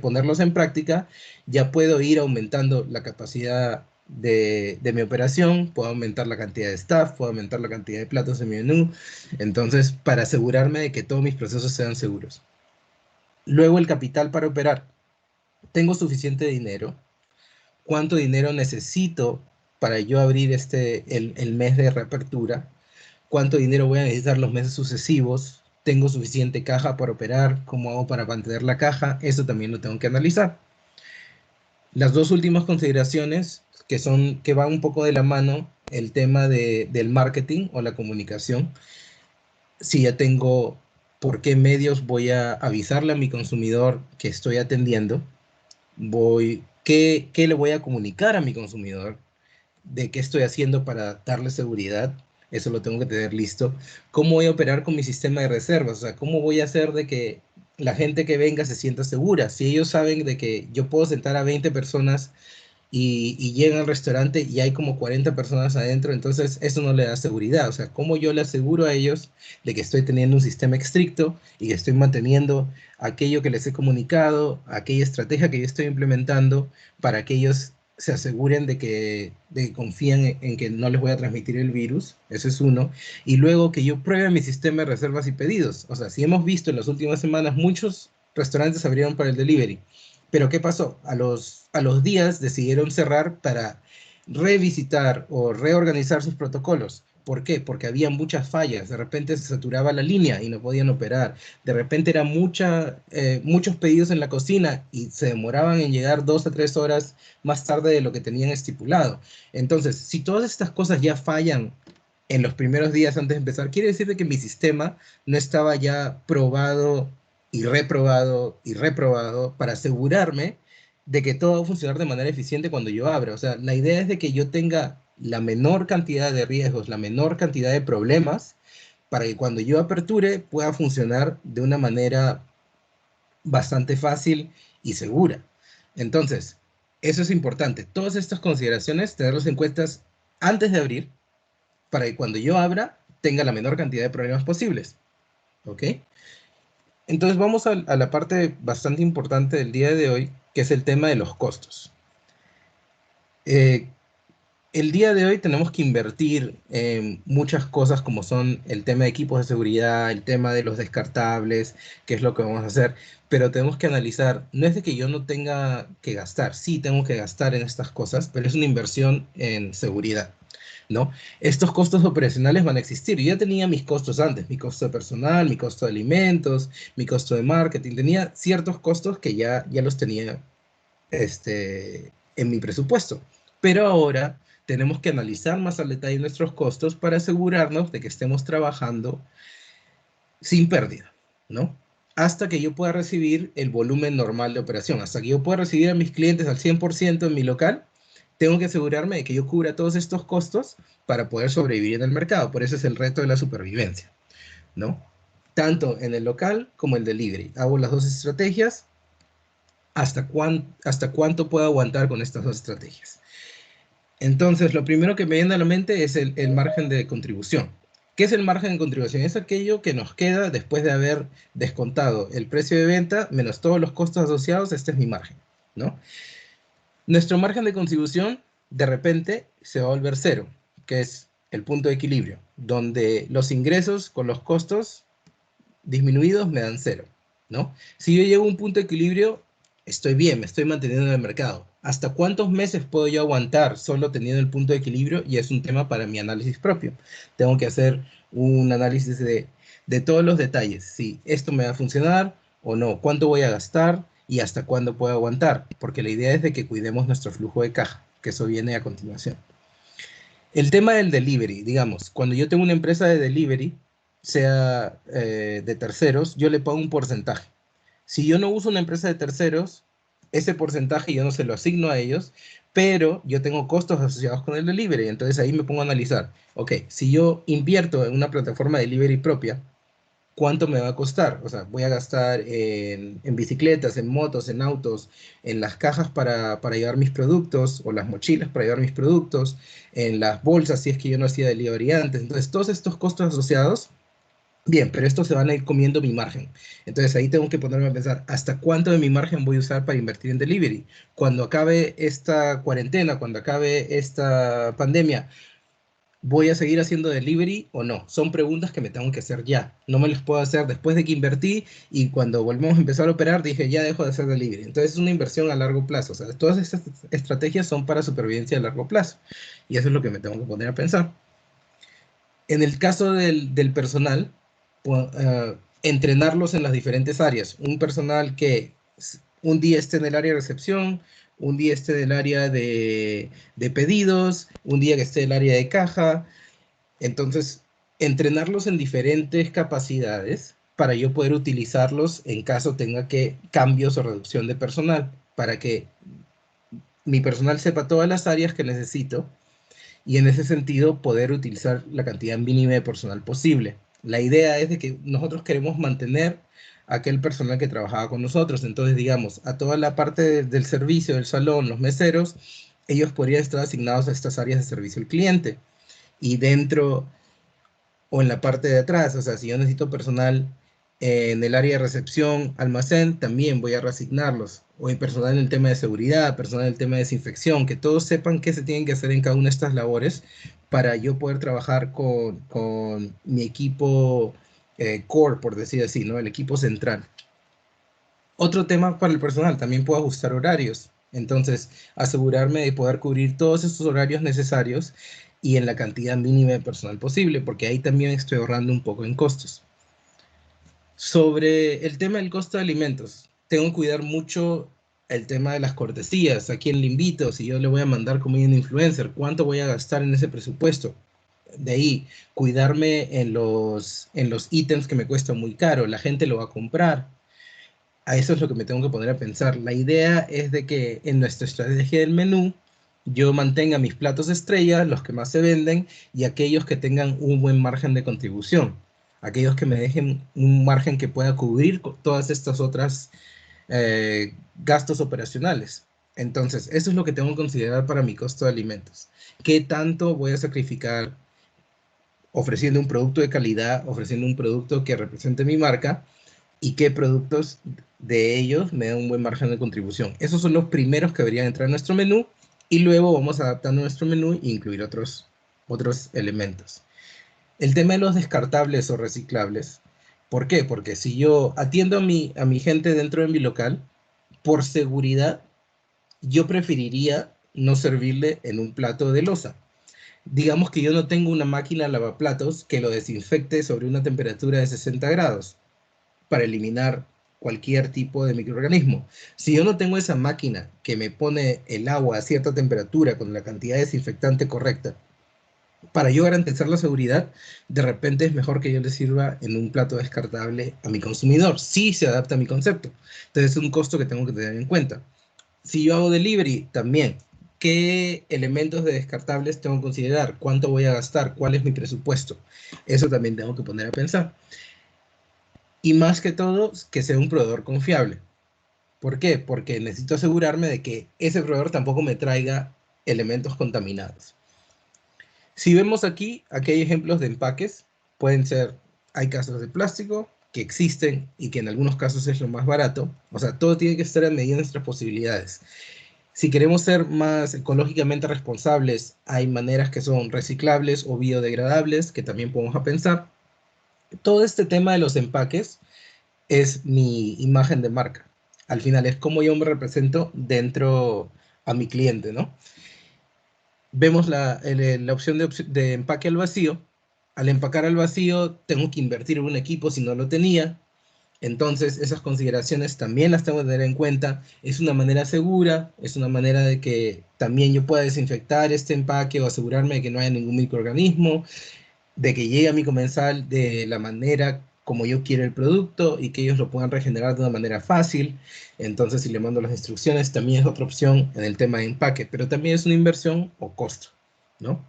ponerlos en práctica, ya puedo ir aumentando la capacidad de mi operación, puedo aumentar la cantidad de staff, puedo aumentar la cantidad de platos en mi menú. Entonces, para asegurarme de que todos mis procesos sean seguros. Luego el capital para operar. ¿Tengo suficiente dinero? ¿Cuánto dinero necesito para yo abrir el mes de reapertura? ¿Cuánto dinero voy a necesitar los meses sucesivos? ¿Tengo suficiente caja para operar? ¿Cómo hago para mantener la caja? Eso también lo tengo que analizar. Las dos últimas consideraciones que van un poco de la mano, el tema del marketing o la comunicación. Si ya tengo por qué medios voy a avisarle a mi consumidor que estoy atendiendo, qué le voy a comunicar a mi consumidor, de qué estoy haciendo para darle seguridad, eso lo tengo que tener listo. ¿Cómo voy a operar con mi sistema de reservas? O sea, ¿cómo voy a hacer de que la gente que venga se sienta segura? Si ellos saben de que yo puedo sentar a 20 personas y llegan al restaurante y hay como 40 personas adentro, entonces eso no le da seguridad. O sea, ¿cómo yo le aseguro a ellos de que estoy teniendo un sistema estricto y que estoy manteniendo aquello que les he comunicado, aquella estrategia que yo estoy implementando para que ellos se aseguren de que confíen en que no les voy a transmitir el virus? Eso es uno. Y luego que yo pruebe mi sistema de reservas y pedidos. O sea, si hemos visto en las últimas semanas muchos restaurantes abrieron para el delivery, pero ¿qué pasó? A los días decidieron cerrar para revisitar o reorganizar sus protocolos. ¿Por qué? Porque había muchas fallas. De repente se saturaba la línea y no podían operar. De repente eran muchos pedidos en la cocina y se demoraban en llegar 2 a 3 horas más tarde de lo que tenían estipulado. Entonces, si todas estas cosas ya fallan en los primeros días antes de empezar, quiere decir que mi sistema no estaba ya probado y reprobado para asegurarme de que todo va a funcionar de manera eficiente cuando yo abra. O sea, la idea es de que yo tenga la menor cantidad de riesgos, la menor cantidad de problemas, para que cuando yo aperture pueda funcionar de una manera bastante fácil y segura. Entonces, eso es importante. Todas estas consideraciones, tenerlas en cuenta antes de abrir, para que cuando yo abra tenga la menor cantidad de problemas posibles. ¿Ok? Entonces vamos a la parte bastante importante del día de hoy, que es el tema de los costos. Eh, el día de hoy tenemos que invertir en muchas cosas como son el tema de equipos de seguridad, el tema de los descartables, qué es lo que vamos a hacer, pero tenemos que analizar, no es de que yo no tenga que gastar, sí tengo que gastar en estas cosas, pero es una inversión en seguridad, ¿no? Estos costos operacionales van a existir. Yo ya tenía mis costos antes, mi costo de personal, mi costo de alimentos, mi costo de marketing, tenía ciertos costos que ya los tenía en mi presupuesto. Pero ahora tenemos que analizar más al detalle nuestros costos para asegurarnos de que estemos trabajando sin pérdida, ¿no? Hasta que yo pueda recibir el volumen normal de operación, hasta que yo pueda recibir a mis clientes al 100% en mi local, tengo que asegurarme de que yo cubra todos estos costos para poder sobrevivir en el mercado. Por eso es el reto de la supervivencia, ¿no? Tanto en el local como el delivery. Hago las dos estrategias. ¿Hasta cuánto puedo aguantar con estas dos estrategias? Entonces, lo primero que me viene a la mente es el margen de contribución. ¿Qué es el margen de contribución? Es aquello que nos queda después de haber descontado el precio de venta menos todos los costos asociados. Este es mi margen, ¿no? Nuestro margen de contribución de repente se va a volver cero, que es el punto de equilibrio, donde los ingresos con los costos disminuidos me dan cero, ¿no? Si yo llego a un punto de equilibrio, estoy bien, me estoy manteniendo en el mercado. ¿Hasta cuántos meses puedo yo aguantar solo teniendo el punto de equilibrio? Y es un tema para mi análisis propio. Tengo que hacer un análisis de todos los detalles. Si esto me va a funcionar o no, cuánto voy a gastar y hasta cuándo puedo aguantar. Porque la idea es de que cuidemos nuestro flujo de caja, que eso viene a continuación. El tema del delivery, digamos, cuando yo tengo una empresa de delivery, sea de terceros, yo le pago un porcentaje. Si yo no uso una empresa de terceros, ese porcentaje yo no se lo asigno a ellos, pero yo tengo costos asociados con el delivery. Entonces ahí me pongo a analizar, ok, si yo invierto en una plataforma de delivery propia, ¿cuánto me va a costar? O sea, voy a gastar en bicicletas, en motos, en autos, en las cajas para llevar mis productos o las mochilas para llevar mis productos, en las bolsas si es que yo no hacía delivery antes. Entonces, todos estos costos asociados, bien, pero estos se van a ir comiendo mi margen. Entonces, ahí tengo que ponerme a pensar, ¿hasta cuánto de mi margen voy a usar para invertir en delivery? Cuando acabe esta cuarentena, cuando acabe esta pandemia, ¿voy a seguir haciendo delivery o no? Son preguntas que me tengo que hacer ya. No me las puedo hacer después de que invertí y cuando volvemos a empezar a operar dije ya dejo de hacer delivery. Entonces es una inversión a largo plazo. O sea, todas estas estrategias son para supervivencia a largo plazo. Y eso es lo que me tengo que poner a pensar. En el caso del personal, entrenarlos en las diferentes áreas. Un personal que un día esté en el área de recepción, un día esté en el área de pedidos, un día que esté en el área de caja. Entonces, entrenarlos en diferentes capacidades para yo poder utilizarlos en caso tenga que cambios o reducción de personal, para que mi personal sepa todas las áreas que necesito y en ese sentido poder utilizar la cantidad mínima de personal posible. La idea es de que nosotros queremos mantener aquel personal que trabajaba con nosotros. Entonces, digamos, a toda la parte del servicio, del salón, los meseros, ellos podrían estar asignados a estas áreas de servicio al cliente. Y dentro o en la parte de atrás, o sea, si yo necesito personal en el área de recepción, almacén, también voy a reasignarlos. O hay personal en el tema de seguridad, personal en el tema de desinfección, que todos sepan qué se tienen que hacer en cada una de estas labores para yo poder trabajar con mi equipo core, por decir así, ¿no? El equipo central. Otro tema para el personal, también puedo ajustar horarios. Entonces, asegurarme de poder cubrir todos estos horarios necesarios y en la cantidad mínima de personal posible, porque ahí también estoy ahorrando un poco en costos. Sobre el tema del costo de alimentos, tengo que cuidar mucho el tema de las cortesías, a quién le invito, si yo le voy a mandar como un influencer, cuánto voy a gastar en ese presupuesto. De ahí, cuidarme en los ítems que me cuesta muy caro, la gente lo va a comprar. A eso es lo que me tengo que poner a pensar. La idea es de que en nuestra estrategia del menú yo mantenga mis platos estrella, los que más se venden, y aquellos que tengan un buen margen de contribución. Aquellos que me dejen un margen que pueda cubrir todas estas otras gastos operacionales. Entonces, eso es lo que tengo que considerar para mi costo de alimentos. ¿Qué tanto voy a sacrificar ofreciendo un producto de calidad, ofreciendo un producto que represente mi marca? ¿Y qué productos de ellos me dan un buen margen de contribución? Esos son los primeros que deberían entrar en nuestro menú y luego vamos adaptando nuestro menú e incluir otros elementos. El tema de los descartables o reciclables. ¿Por qué? Porque si yo atiendo a mi gente dentro de mi local, por seguridad, yo preferiría no servirle en un plato de loza. Digamos que yo no tengo una máquina lavaplatos que lo desinfecte sobre una temperatura de 60 grados para eliminar cualquier tipo de microorganismo. Si yo no tengo esa máquina que me pone el agua a cierta temperatura con la cantidad de desinfectante correcta, para yo garantizar la seguridad, de repente es mejor que yo le sirva en un plato descartable a mi consumidor. Sí se adapta a mi concepto. Entonces es un costo que tengo que tener en cuenta. Si yo hago delivery, también, ¿qué elementos de descartables tengo que considerar? ¿Cuánto voy a gastar? ¿Cuál es mi presupuesto? Eso también tengo que poner a pensar. Y más que todo, que sea un proveedor confiable. ¿Por qué? Porque necesito asegurarme de que ese proveedor tampoco me traiga elementos contaminados. Si vemos aquí hay ejemplos de empaques. Pueden ser, hay casos de plástico que existen y que en algunos casos es lo más barato. O sea, todo tiene que estar a medida de nuestras posibilidades. Si queremos ser más ecológicamente responsables, hay maneras que son reciclables o biodegradables que también podemos pensar. Todo este tema de los empaques es mi imagen de marca. Al final es como yo me represento dentro a mi cliente, ¿no? Vemos la opción de empaque al vacío. Al empacar al vacío tengo que invertir en un equipo si no lo tenía. Entonces, esas consideraciones también las tengo que tener en cuenta. Es una manera segura, es una manera de que también yo pueda desinfectar este empaque o asegurarme de que no haya ningún microorganismo, de que llegue a mi comensal de la manera como yo quiero el producto y que ellos lo puedan regenerar de una manera fácil. Entonces, si le mando las instrucciones, también es otra opción en el tema de empaque, pero también es una inversión o costo, ¿no?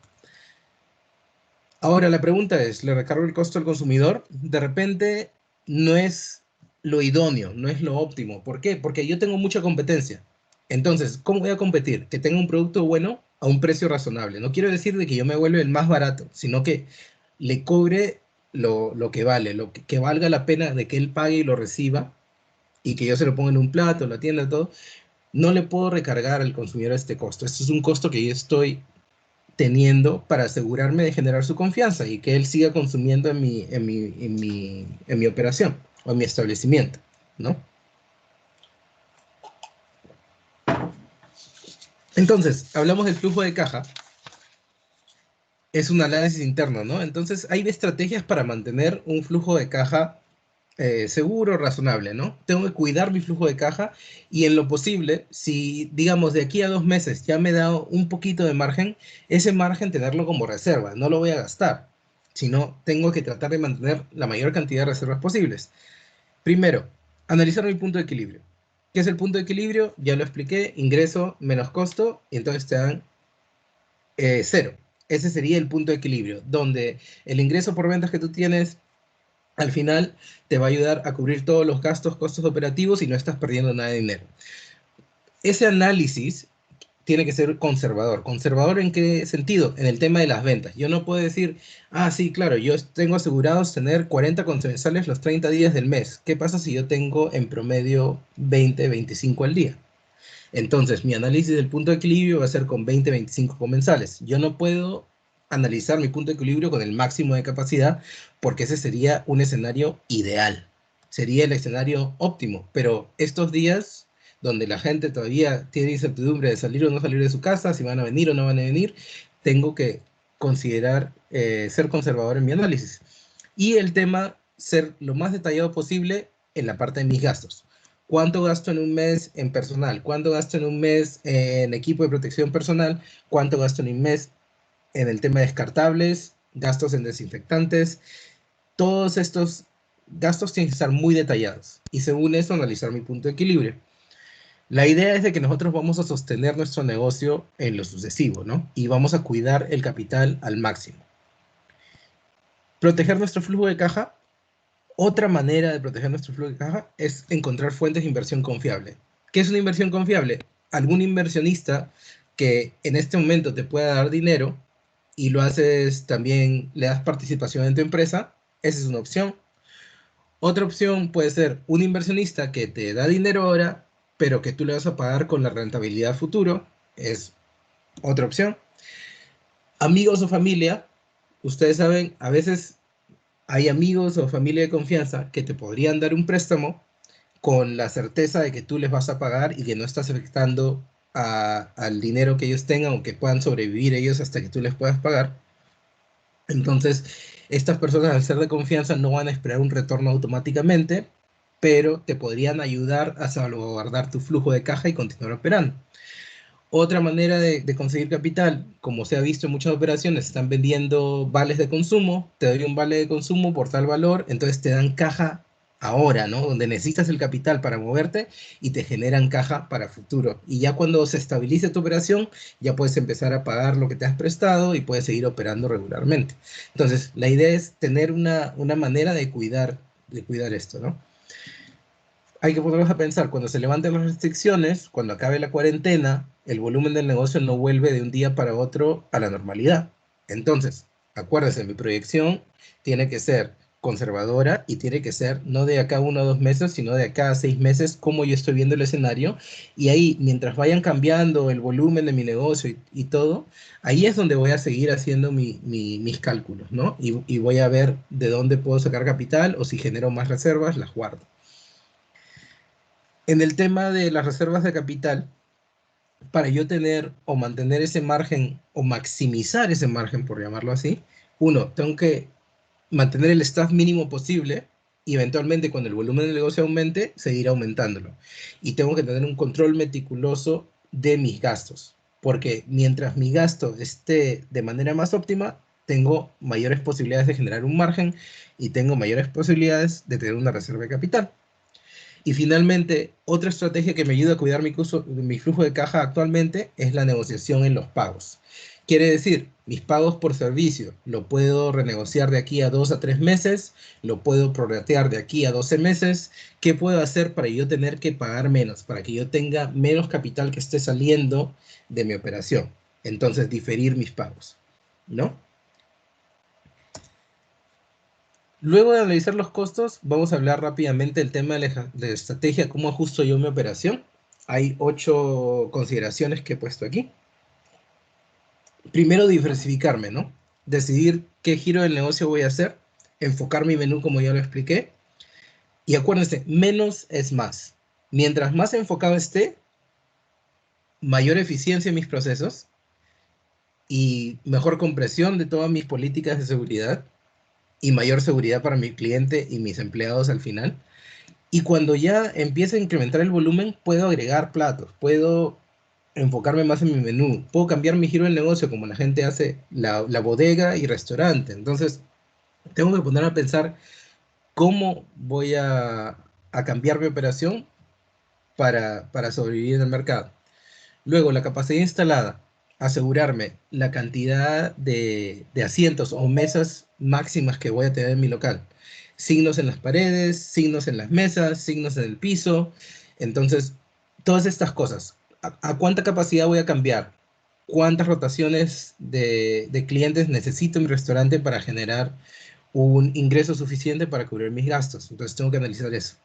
Ahora la pregunta es, ¿le recargo el costo al consumidor? De repente no es lo idóneo, no es lo óptimo. ¿Por qué? Porque yo tengo mucha competencia. Entonces, ¿cómo voy a competir? Que tenga un producto bueno a un precio razonable. No quiero decir de que yo me vuelva el más barato, sino que le cobre lo que vale, que valga la pena de que él pague y lo reciba y que yo se lo ponga en un plato, la tienda, todo. No le puedo recargar al consumidor este costo. Esto es un costo que yo estoy teniendo para asegurarme de generar su confianza y que él siga consumiendo en mi operación o en mi establecimiento, ¿no? Entonces, hablamos del flujo de caja. Es un análisis interno, ¿no? Entonces, hay estrategias para mantener un flujo de caja seguro, razonable, ¿no? Tengo que cuidar mi flujo de caja y en lo posible, si digamos de aquí a 2 meses ya me he dado un poquito de margen, ese margen tenerlo como reserva, no lo voy a gastar, sino tengo que tratar de mantener la mayor cantidad de reservas posibles. Primero, analizar mi punto de equilibrio. ¿Qué es el punto de equilibrio? Ya lo expliqué, ingreso menos costo y entonces te dan cero. Ese sería el punto de equilibrio, donde el ingreso por ventas que tú tienes al final te va a ayudar a cubrir todos los gastos, costos operativos y no estás perdiendo nada de dinero. Ese análisis tiene que ser conservador. ¿Conservador en qué sentido? En el tema de las ventas. Yo no puedo decir, ah, sí, claro, yo tengo asegurados tener 40 comensales los 30 días del mes. ¿Qué pasa si yo tengo en promedio 20, 25 al día? Entonces, mi análisis del punto de equilibrio va a ser con 20, 25 comensales. Yo no puedo analizar mi punto de equilibrio con el máximo de capacidad porque ese sería un escenario ideal. Sería el escenario óptimo. Pero estos días donde la gente todavía tiene incertidumbre de salir o no salir de su casa, si van a venir o no van a venir, tengo que considerar ser conservador en mi análisis. Y el tema, ser lo más detallado posible en la parte de mis gastos. ¿Cuánto gasto en un mes en personal? ¿Cuánto gasto en un mes en equipo de protección personal? ¿Cuánto gasto en un mes en el tema de descartables? ¿Gastos en desinfectantes? Todos estos gastos tienen que estar muy detallados y según eso analizar mi punto de equilibrio. La idea es de que nosotros vamos a sostener nuestro negocio en lo sucesivo, ¿no? Y vamos a cuidar el capital al máximo. Proteger nuestro flujo de caja. Otra manera de proteger nuestro flujo de caja es encontrar fuentes de inversión confiable. ¿Qué es una inversión confiable? Algún inversionista que en este momento te pueda dar dinero y lo haces también, le das participación en tu empresa, esa es una opción. Otra opción puede ser un inversionista que te da dinero ahora, pero que tú le vas a pagar con la rentabilidad futuro, es Otra opción. Amigos o familia, ustedes saben, a veces hay amigos o familia de confianza que te podrían dar un préstamo con la certeza de que tú les vas a pagar y que no estás afectando al dinero que ellos tengan o que puedan sobrevivir ellos hasta que tú les puedas pagar. Entonces, estas personas al ser de confianza no van a esperar un retorno automáticamente, pero te podrían ayudar a salvaguardar tu flujo de caja y continuar operando. Otra manera de conseguir capital, como se ha visto en muchas operaciones, están vendiendo vales de consumo, te doy un vale de consumo por tal valor, entonces te dan caja ahora, ¿no? Donde necesitas el capital para moverte y te generan caja para futuro. Y ya cuando se estabilice tu operación, ya puedes empezar a pagar lo que te has prestado y puedes seguir operando regularmente. Entonces, la idea es tener una manera de cuidar esto, ¿no? Hay que ponernos a pensar, cuando se levanten las restricciones, cuando acabe la cuarentena, el volumen del negocio no vuelve de un día para otro a la normalidad. Entonces, acuérdense, mi proyección tiene que ser conservadora y tiene que ser no de acá 1 o 2 meses, sino de acá a 6 meses, como yo estoy viendo el escenario. Y ahí, mientras vayan cambiando el volumen de mi negocio y todo, ahí es donde voy a seguir haciendo mis cálculos, ¿no? Y voy a ver de dónde puedo sacar capital o si genero más reservas, las guardo. En el tema de las reservas de capital, para yo tener o mantener ese margen o maximizar ese margen, por llamarlo así, uno, tengo que mantener el staff mínimo posible y eventualmente cuando el volumen del negocio aumente, seguir aumentándolo. Y tengo que tener un control meticuloso de mis gastos, porque mientras mi gasto esté de manera más óptima, tengo mayores posibilidades de generar un margen y tengo mayores posibilidades de tener una reserva de capital. Y finalmente, otra estrategia que me ayuda a cuidar mi flujo de caja actualmente es la negociación en los pagos. Quiere decir, mis pagos por servicio lo puedo renegociar de aquí a 2 a 3 meses, lo puedo prorratear de aquí a 12 meses. ¿Qué puedo hacer para yo tener que pagar menos? Para que yo tenga menos capital que esté saliendo de mi operación. Entonces, diferir mis pagos, ¿no? Luego de analizar los costos, vamos a hablar rápidamente del tema de estrategia, cómo ajusto yo mi operación. Hay 8 consideraciones que he puesto aquí. Primero, diversificarme, ¿no? Decidir qué giro del negocio voy a hacer, enfocar mi menú como ya lo expliqué. Y acuérdense, menos es más. Mientras más enfocado esté, mayor eficiencia en mis procesos y mejor compresión de todas mis políticas de seguridad y mayor seguridad para mi cliente y mis empleados al final. Y cuando ya empiece a incrementar el volumen, puedo agregar platos, puedo enfocarme más en mi menú, puedo cambiar mi giro del negocio como la gente hace la bodega y restaurante. Entonces, tengo que poner a pensar cómo voy a cambiar mi operación para sobrevivir en el mercado. Luego, la capacidad instalada, asegurarme la cantidad de asientos o mesas máximas que voy a tener en mi local. Signos en las paredes, signos en las mesas, signos en el piso. Entonces, todas estas cosas. ¿A cuánta capacidad voy a cambiar? ¿Cuántas rotaciones de clientes necesito en mi restaurante para generar un ingreso suficiente para cubrir mis gastos? Entonces, tengo que analizar eso.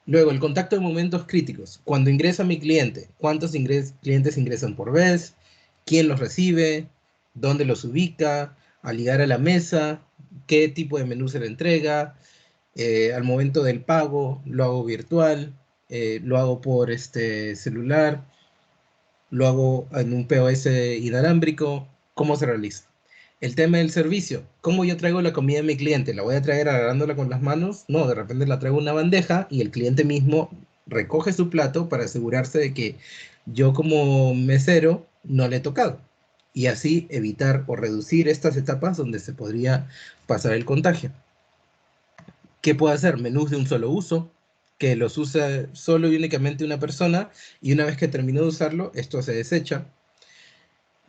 Luego, el contacto en momentos críticos. Cuando ingresa mi cliente, ¿cuántos clientes ingresan por vez? ¿Quién los recibe? ¿Dónde los ubica? Al llegar a la mesa, ¿qué tipo de menú se le entrega? Al momento del pago, lo hago virtual, lo hago por celular, lo hago en un POS inalámbrico. ¿Cómo se realiza? El tema del servicio. ¿Cómo yo traigo la comida a mi cliente? ¿La voy a traer agarrándola con las manos? No, de repente la traigo en una bandeja y el cliente mismo recoge su plato para asegurarse de que yo como mesero no le he tocado. Y así evitar o reducir estas etapas donde se podría pasar el contagio. ¿Qué puedo hacer? Menús de un solo uso, que los usa solo y únicamente una persona y una vez que terminó de usarlo, esto se desecha.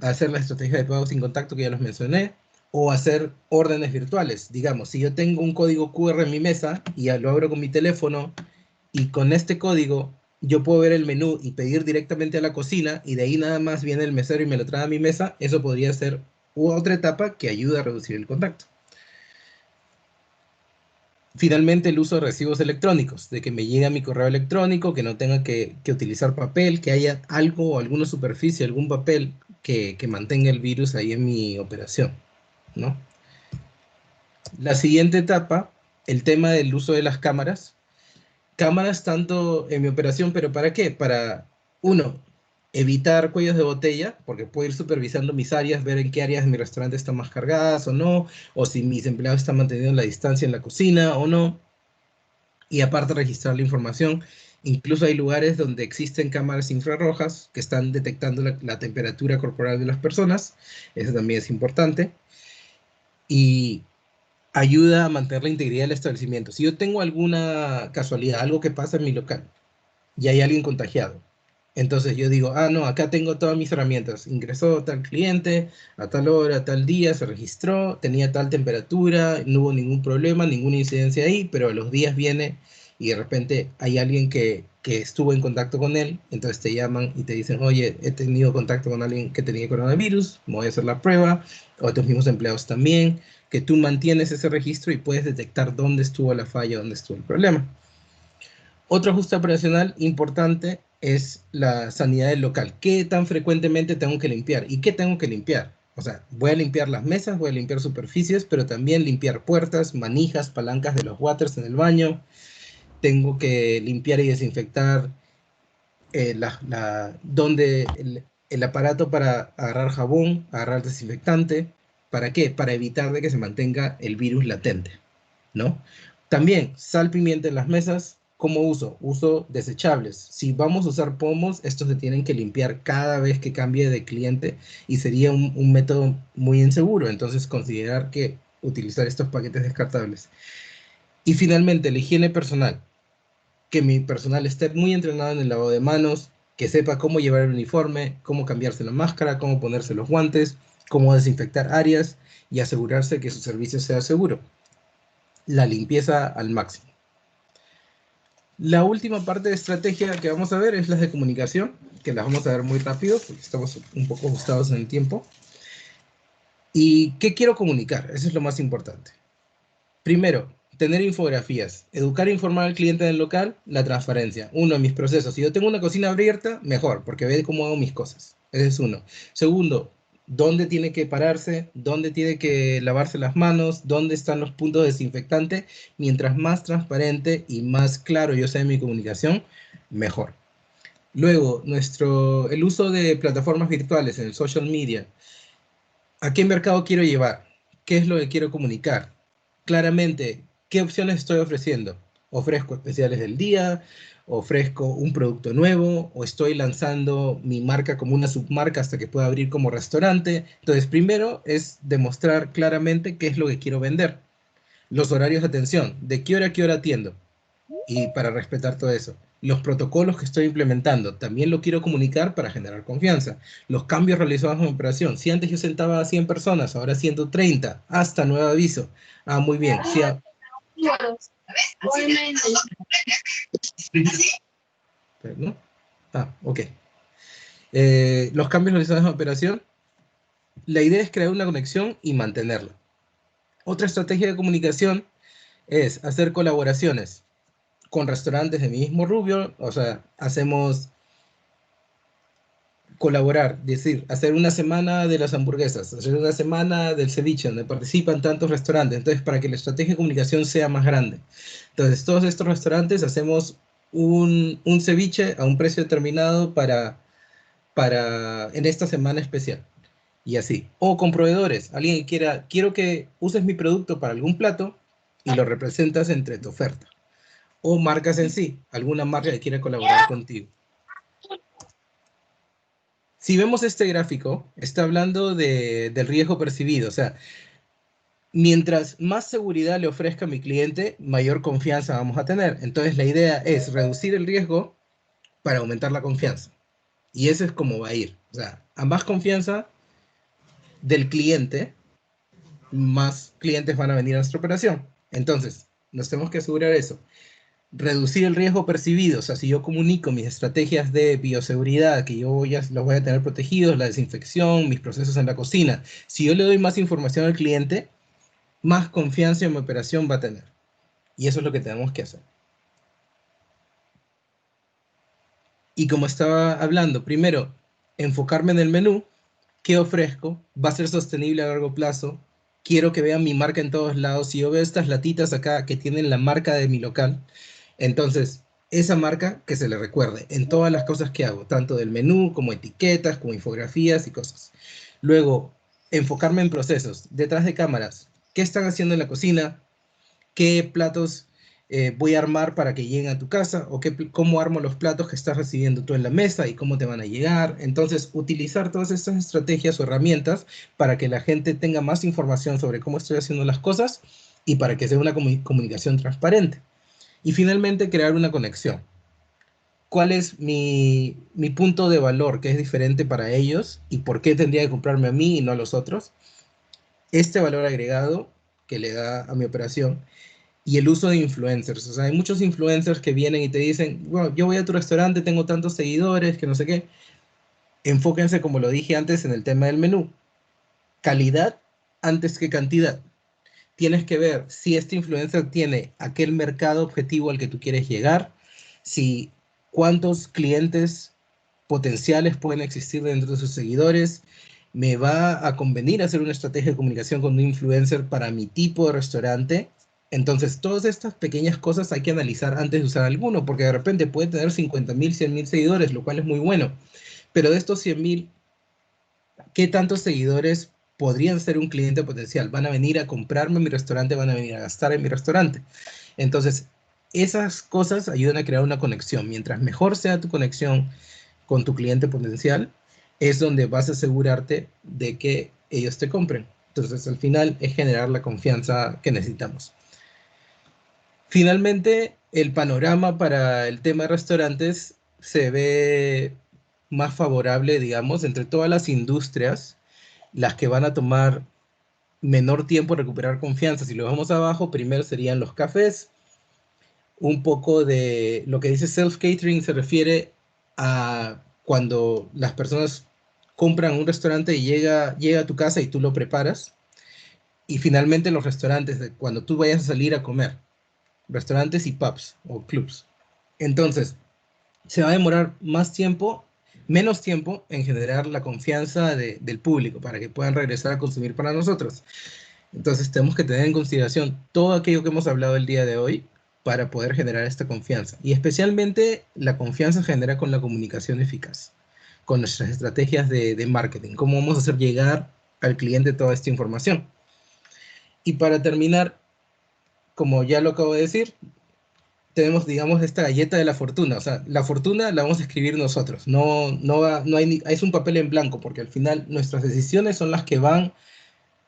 Hacer la estrategia de pago sin contacto que ya los mencioné, o hacer órdenes virtuales. Digamos, si yo tengo un código QR en mi mesa y ya lo abro con mi teléfono y con este código yo puedo ver el menú y pedir directamente a la cocina y de ahí nada más viene el mesero y me lo trae a mi mesa, eso podría ser otra etapa que ayuda a reducir el contacto. Finalmente, el uso de recibos electrónicos, de que me llegue a mi correo electrónico, que no tenga que utilizar papel, que haya algo o alguna superficie, algún papel que mantenga el virus ahí en mi operación, ¿no? La siguiente etapa, el tema del uso de las cámaras. Cámaras tanto en mi operación, pero ¿para qué? Para, uno, evitar cuellos de botella, porque puedo ir supervisando mis áreas, ver en qué áreas de mi restaurante están más cargadas o no, o si mis empleados están manteniendo la distancia en la cocina o no, y aparte registrar la información. Incluso hay lugares donde existen cámaras infrarrojas que están detectando la temperatura corporal de las personas, eso también es importante, y ayuda a mantener la integridad del establecimiento. Si yo tengo alguna casualidad, algo que pasa en mi local, y hay alguien contagiado. Entonces yo digo, ah, no, acá tengo todas mis herramientas. Ingresó tal cliente, a tal hora, tal día, se registró, tenía tal temperatura, no hubo ningún problema, ninguna incidencia ahí, pero a los días viene y de repente hay alguien que estuvo en contacto con él, entonces te llaman y te dicen, oye, he tenido contacto con alguien que tenía coronavirus, me voy a hacer la prueba, o tus mismos empleados también, que tú mantienes ese registro y puedes detectar dónde estuvo la falla, dónde estuvo el problema. Otro ajuste operacional importante es la sanidad del local. ¿Qué tan frecuentemente tengo que limpiar? ¿Y qué tengo que limpiar? O sea, voy a limpiar las mesas, voy a limpiar superficies, pero también limpiar puertas, manijas, palancas de los waters en el baño. Tengo que limpiar y desinfectar donde el aparato para agarrar jabón, agarrar desinfectante. ¿Para qué? Para evitar de que se mantenga el virus latente, ¿no? También, sal, pimienta en las mesas. ¿Cómo uso? Uso desechables. Si vamos a usar pomos, estos se tienen que limpiar cada vez que cambie de cliente y sería un método muy inseguro. Entonces, considerar que utilizar estos paquetes descartables. Y finalmente, la higiene personal. Que mi personal esté muy entrenado en el lavado de manos, que sepa cómo llevar el uniforme, cómo cambiarse la máscara, cómo ponerse los guantes, cómo desinfectar áreas y asegurarse que su servicio sea seguro. La limpieza al máximo. La última parte de estrategia que vamos a ver es las de comunicación, que las vamos a ver muy rápido porque estamos un poco ajustados en el tiempo. ¿Y qué quiero comunicar? Eso es lo más importante. Primero, tener infografías, educar e informar al cliente del local, la transparencia. Uno, mis procesos. Si yo tengo una cocina abierta, mejor, porque ve cómo hago mis cosas. Ese es uno. Segundo, dónde tiene que pararse, dónde tiene que lavarse las manos, dónde están los puntos desinfectantes. Mientras más transparente y más claro yo sea en mi comunicación, mejor. Luego, el uso de plataformas virtuales en el social media. ¿A qué mercado quiero llevar? ¿Qué es lo que quiero comunicar? Claramente, ¿qué opciones estoy ofreciendo? ¿Ofrezco especiales del día? ¿Ofrezco un producto nuevo? ¿O estoy lanzando mi marca como una submarca hasta que pueda abrir como restaurante? Entonces, primero es demostrar claramente qué es lo que quiero vender. Los horarios de atención, de qué hora a qué hora atiendo y para respetar todo eso. Los protocolos que estoy implementando, también lo quiero comunicar para generar confianza. Los cambios realizados en operación. Si antes yo sentaba a 100 personas, ahora 130, hasta nuevo aviso. Ah, muy bien. Sí, ¿no? Ah, ok. Los cambios realizados en operación. La idea es crear una conexión y mantenerla. Otra estrategia de comunicación es hacer colaboraciones con restaurantes de mi mismo rubio. O sea, hacemos colaborar, decir, hacer una semana de las hamburguesas, hacer una semana del ceviche, donde participan tantos restaurantes, entonces para que la estrategia de comunicación sea más grande. Entonces, todos estos restaurantes hacemos un ceviche a un precio determinado en esta semana especial. Y así. O con proveedores, alguien que quiera, quiero que uses mi producto para algún plato y lo representas entre tu oferta. O marcas en sí, alguna marca que quiera colaborar contigo. Si vemos este gráfico, está hablando del riesgo percibido. O sea, mientras más seguridad le ofrezca a mi cliente, mayor confianza vamos a tener. Entonces, la idea es reducir el riesgo para aumentar la confianza. Y eso es como va a ir. O sea, a más confianza del cliente, más clientes van a venir a nuestra operación. Entonces, nos tenemos que asegurar eso. Reducir el riesgo percibido, o sea, si yo comunico mis estrategias de bioseguridad, que yo ya los voy a tener protegidos, la desinfección, mis procesos en la cocina, si yo le doy más información al cliente, más confianza en mi operación va a tener. Y eso es lo que tenemos que hacer. Y como estaba hablando, primero, enfocarme en el menú, ¿Qué ofrezco? ¿Va a ser sostenible a largo plazo? Quiero que vean mi marca en todos lados. Si yo veo estas latitas acá que tienen la marca de mi local, entonces esa marca que se le recuerde en todas las cosas que hago, tanto del menú como etiquetas, como infografías y cosas. Luego, enfocarme en procesos, detrás de cámaras. ¿Qué están haciendo en la cocina? ¿Qué platos voy a armar para que lleguen a tu casa? ¿O cómo armo los platos que estás recibiendo tú en la mesa y cómo te van a llegar? Entonces, utilizar todas estas estrategias o herramientas para que la gente tenga más información sobre cómo estoy haciendo las cosas y para que sea una comunicación transparente. Y finalmente, crear una conexión. ¿Cuál es mi punto de valor que es diferente para ellos y por qué tendría que comprarme a mí y no a los otros? Este valor agregado que le da a mi operación y el uso de influencers. O sea, hay muchos influencers que vienen y te dicen, bueno, yo voy a tu restaurante, tengo tantos seguidores, que no sé qué. Enfóquense, como lo dije antes, en el tema del menú. Calidad antes que cantidad. Tienes que ver si este influencer tiene aquel mercado objetivo al que tú quieres llegar, si cuántos clientes potenciales pueden existir dentro de sus seguidores. Me va a convenir hacer una estrategia de comunicación con un influencer para mi tipo de restaurante. Entonces, todas estas pequeñas cosas hay que analizar antes de usar alguno, porque de repente puede tener 50.000, 100.000 seguidores, lo cual es muy bueno. Pero de estos 100.000, ¿qué tantos seguidores podrían ser un cliente potencial? ¿Van a venir a comprarme en mi restaurante? ¿Van a venir a gastar en mi restaurante? Entonces, esas cosas ayudan a crear una conexión. Mientras mejor sea tu conexión con tu cliente potencial, es donde vas a asegurarte de que ellos te compren. Entonces, al final es generar la confianza que necesitamos. Finalmente, el panorama para el tema de restaurantes se ve más favorable, digamos, entre todas las industrias, las que van a tomar menor tiempo en recuperar confianza. Si lo vamos abajo, primero serían los cafés. Un poco de lo que dice self-catering se refiere a cuando las personas compran un restaurante y llega a tu casa y tú lo preparas. Y finalmente los restaurantes, cuando tú vayas a salir a comer, restaurantes y pubs o clubs. Entonces, se va a demorar más tiempo, menos tiempo en generar la confianza del público para que puedan regresar a consumir para nosotros. Entonces tenemos que tener en consideración todo aquello que hemos hablado el día de hoy para poder generar esta confianza. Y especialmente la confianza se genera con la comunicación eficaz, con nuestras estrategias de marketing, cómo vamos a hacer llegar al cliente toda esta información. Y para terminar, como ya lo acabo de decir, tenemos, digamos, esta galleta de la fortuna. O sea, la fortuna la vamos a escribir nosotros. No hay, es un papel en blanco, porque al final nuestras decisiones son las que van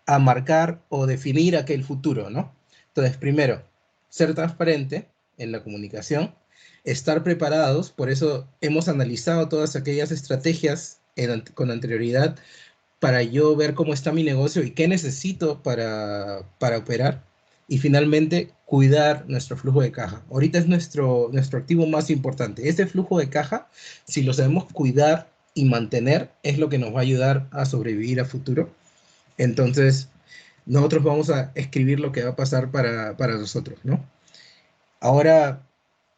a marcar o definir aquel futuro, ¿no? Entonces, primero, ser transparente en la comunicación, estar preparados, por eso hemos analizado todas aquellas estrategias con anterioridad para yo ver cómo está mi negocio y qué necesito para operar. Y finalmente, cuidar nuestro flujo de caja. Ahorita es nuestro activo más importante. Ese flujo de caja, si lo sabemos cuidar y mantener, es lo que nos va a ayudar a sobrevivir a futuro. Entonces, nosotros vamos a escribir lo que va a pasar para nosotros, ¿no? Ahora,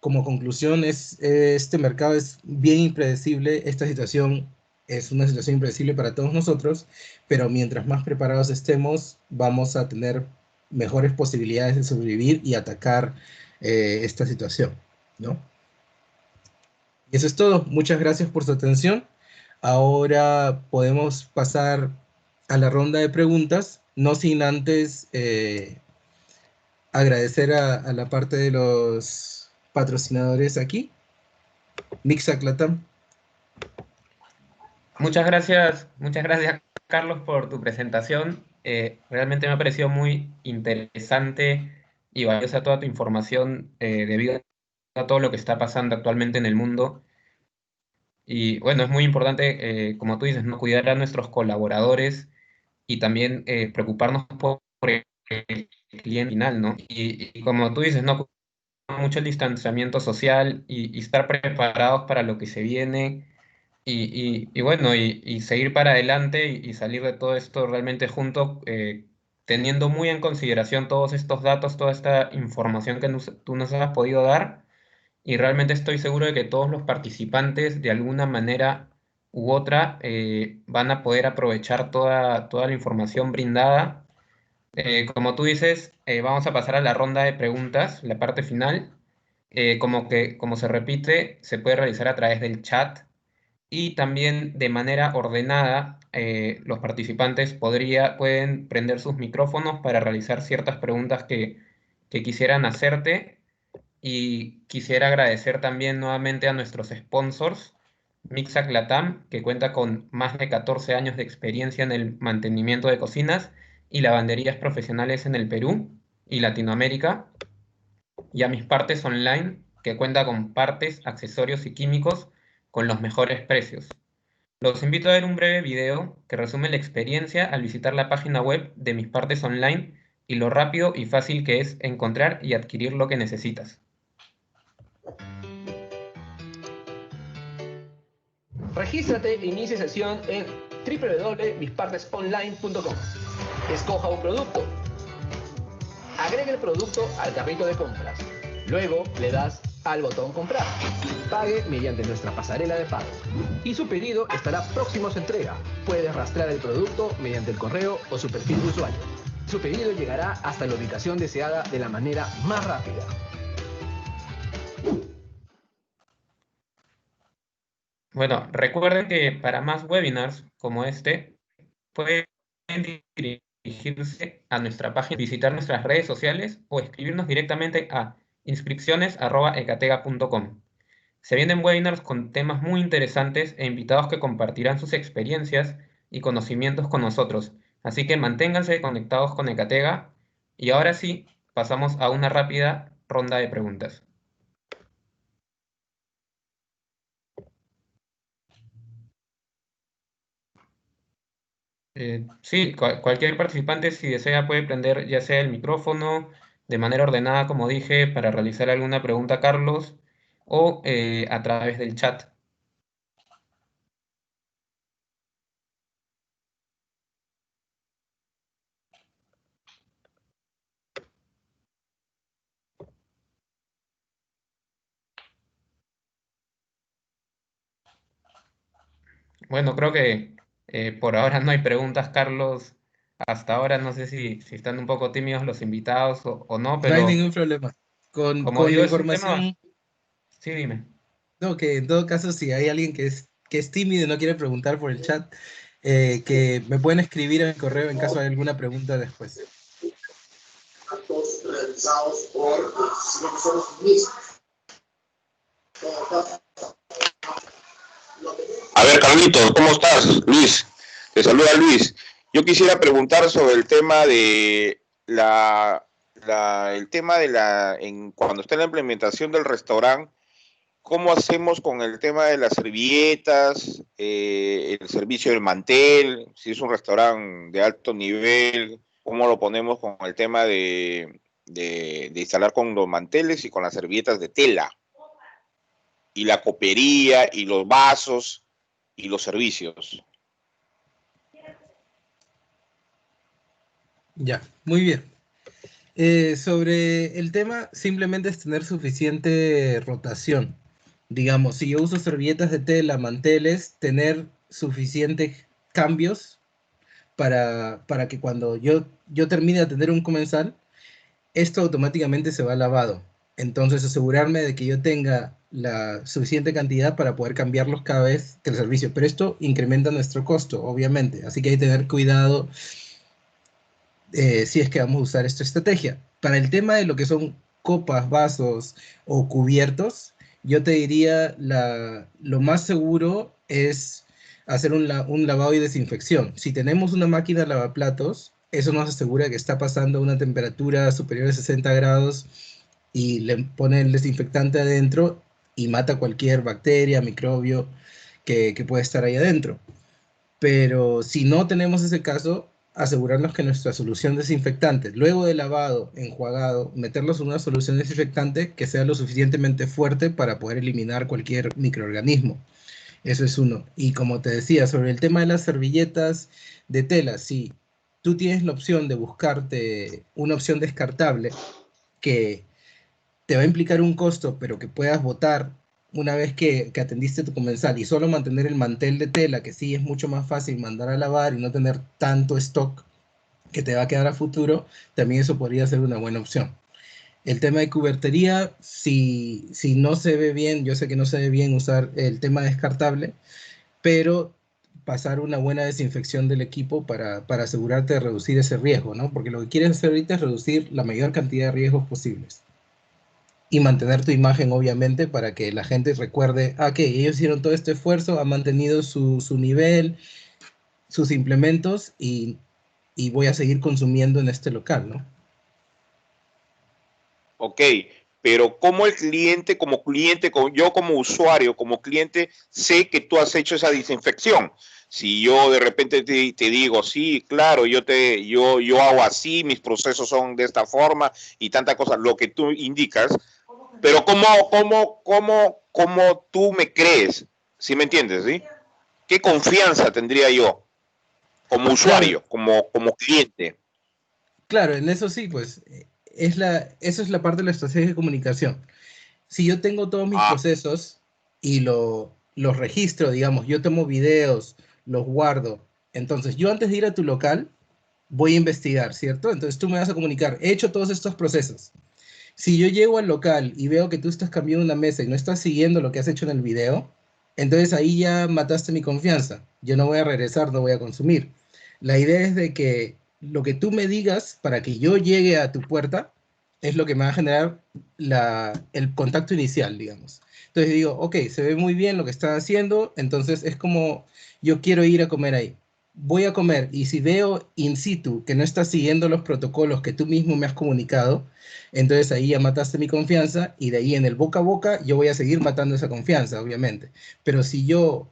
como conclusión, este mercado es bien impredecible, esta situación es una situación impredecible para todos nosotros, pero mientras más preparados estemos, vamos a tener mejores posibilidades de sobrevivir y atacar esta situación, ¿no? Y eso es todo. Muchas gracias por su atención. Ahora podemos pasar a la ronda de preguntas, no sin antes agradecer a la parte de los patrocinadores aquí, Mixaclatam. Muchas gracias, Carlos, por tu presentación. Realmente me ha parecido muy interesante y valiosa toda tu información debido a todo lo que está pasando actualmente en el mundo. Y bueno, es muy importante, como tú dices, ¿no? Cuidar a nuestros colaboradores y también preocuparnos por el cliente final, ¿no? Y como tú dices, ¿no? Mucho el distanciamiento social y estar preparados para lo que se viene y bueno, y seguir para adelante y salir de todo esto realmente juntos, teniendo muy en consideración todos estos datos, toda esta información que tú nos has podido dar y realmente estoy seguro de que todos los participantes de alguna manera u otra, van a poder aprovechar toda la información brindada. Como tú dices, vamos a pasar a la ronda de preguntas, la parte final. Como se repite, se puede realizar a través del chat y también de manera ordenada. Los participantes pueden prender sus micrófonos para realizar ciertas preguntas que quisieran hacerte. Y quisiera agradecer también nuevamente a nuestros sponsors, Mixac Latam, que cuenta con más de 14 años de experiencia en el mantenimiento de cocinas y lavanderías profesionales en el Perú y Latinoamérica, y a Mis Partes Online, que cuenta con partes, accesorios y químicos con los mejores precios. Los invito a ver un breve video que resume la experiencia al visitar la página web de Mis Partes Online y lo rápido y fácil que es encontrar y adquirir lo que necesitas. Regístrate e inicie sesión en www.mispartesonline.com. Escoja un producto. Agregue el producto al carrito de compras. Luego le das al botón comprar. Pague mediante nuestra pasarela de pago. Y su pedido estará próximo a su entrega. Puede rastrear el producto mediante el correo o su perfil de usuario. Su pedido llegará hasta la ubicación deseada de la manera más rápida. Bueno, recuerden que para más webinars como este, pueden dirigirse a nuestra página, visitar nuestras redes sociales o escribirnos directamente a inscripciones@ecatega.com. Se vienen webinars con temas muy interesantes e invitados que compartirán sus experiencias y conocimientos con nosotros. Así que manténganse conectados con Ecatega. Y ahora sí, pasamos a una rápida ronda de preguntas. Sí, cualquier participante, si desea, puede prender ya sea el micrófono de manera ordenada, como dije, para realizar alguna pregunta a Carlos, o a través del chat. Bueno, creo que por ahora no hay preguntas, Carlos. Hasta ahora no sé si están un poco tímidos los invitados o no, No hay pero ningún problema. como Con la digo, es un tema. información, Sí, dime. no, que en todo caso, si hay alguien que es tímido y no quiere preguntar por el chat, que me pueden escribir en el correo en caso de alguna pregunta después. Actos realizados por nosotros mismos. A ver, Carlitos, ¿cómo estás? Luis, te saluda Luis. Yo quisiera preguntar sobre el tema de cuando está la implementación del restaurante, ¿cómo hacemos con el tema de las servilletas, el servicio del mantel? Si es un restaurante de alto nivel, ¿cómo lo ponemos con el tema de instalar con los manteles y con las servilletas de tela? Y la copería, y los vasos, y los servicios. Ya, muy bien. Sobre el tema, simplemente es tener suficiente rotación. Digamos, si yo uso servilletas de tela, manteles, tener suficientes cambios para que cuando yo termine de atender un comensal, esto automáticamente se va lavado. Entonces, asegurarme de que yo tenga la suficiente cantidad para poder cambiarlos cada vez que el servicio. Pero esto incrementa nuestro costo, obviamente. Así que hay que tener cuidado si es que vamos a usar esta estrategia. Para el tema de lo que son copas, vasos o cubiertos, yo te diría lo más seguro es hacer un lavado y desinfección. Si tenemos una máquina lavaplatos, eso nos asegura que está pasando a una temperatura superior a 60 grados y le pone el desinfectante adentro y mata cualquier bacteria, microbio que puede estar ahí adentro. Pero si no tenemos ese caso, asegurarnos que nuestra solución desinfectante, luego de lavado, enjuagado, meterlos en una solución desinfectante que sea lo suficientemente fuerte para poder eliminar cualquier microorganismo. Eso es uno. Y como te decía, sobre el tema de las servilletas de tela, si tú tienes la opción de buscarte una opción descartable que te va a implicar un costo, pero que puedas botar una vez que atendiste tu comensal y solo mantener el mantel de tela, que sí es mucho más fácil mandar a lavar y no tener tanto stock que te va a quedar a futuro, también eso podría ser una buena opción. El tema de cubertería, si no se ve bien, yo sé que no se ve bien usar el tema descartable, pero pasar una buena desinfección del equipo para asegurarte de reducir ese riesgo, ¿no? Porque lo que quieres hacer ahorita es reducir la mayor cantidad de riesgos posibles y mantener tu imagen, obviamente, para que la gente recuerde, ah, que ellos hicieron todo este esfuerzo, han mantenido su nivel, sus implementos y voy a seguir consumiendo en este local, ¿no? Ok, pero como el cliente, yo como usuario, como cliente, sé que tú has hecho esa desinfección. Si yo de repente te digo, sí, claro, yo hago así, mis procesos son de esta forma y tanta cosa, lo que tú indicas, pero ¿cómo tú me crees? ¿Sí me entiendes? ¿Sí? ¿Qué confianza tendría yo como Claro, usuario, como cliente? claro, en eso sí, pues eso es la parte de la estrategia de comunicación. Si yo tengo todos mis Ah, procesos y los registro, digamos, yo tomo videos, los guardo, entonces yo antes de ir a tu local voy a investigar, ¿cierto? Entonces tú me vas a comunicar, he hecho todos estos procesos. Si yo llego al local y veo que tú estás cambiando una mesa y no estás siguiendo lo que has hecho en el video, entonces ahí ya mataste mi confianza. Yo no voy a regresar, no voy a consumir. La idea es de que lo que tú me digas para que yo llegue a tu puerta es lo que me va a generar el contacto inicial, digamos. Entonces digo, ok, se ve muy bien lo que están haciendo, entonces es como yo quiero ir a comer ahí. Voy a comer y si veo in situ que no estás siguiendo los protocolos que tú mismo me has comunicado, entonces ahí ya mataste mi confianza y de ahí en el boca a boca yo voy a seguir matando esa confianza, obviamente. Pero si yo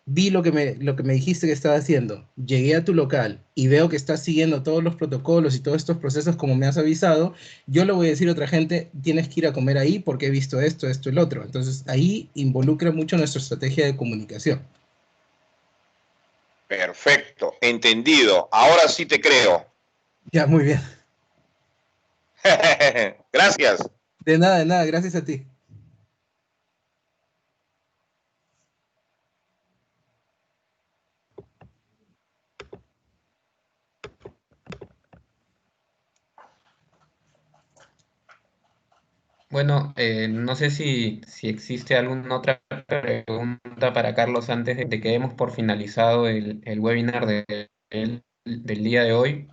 vi lo que me dijiste que estaba haciendo, llegué a tu local y veo que estás siguiendo todos los protocolos y todos estos procesos como me has avisado, yo le voy a decir a otra gente, tienes que ir a comer ahí porque he visto esto, esto y el otro. Entonces ahí involucra mucho nuestra estrategia de comunicación. perfecto, entendido. Ahora sí te creo. Ya, muy bien. Gracias. De nada, gracias a ti. Bueno, no sé si existe alguna otra pregunta para Carlos antes de que demos por finalizado el webinar del día de hoy.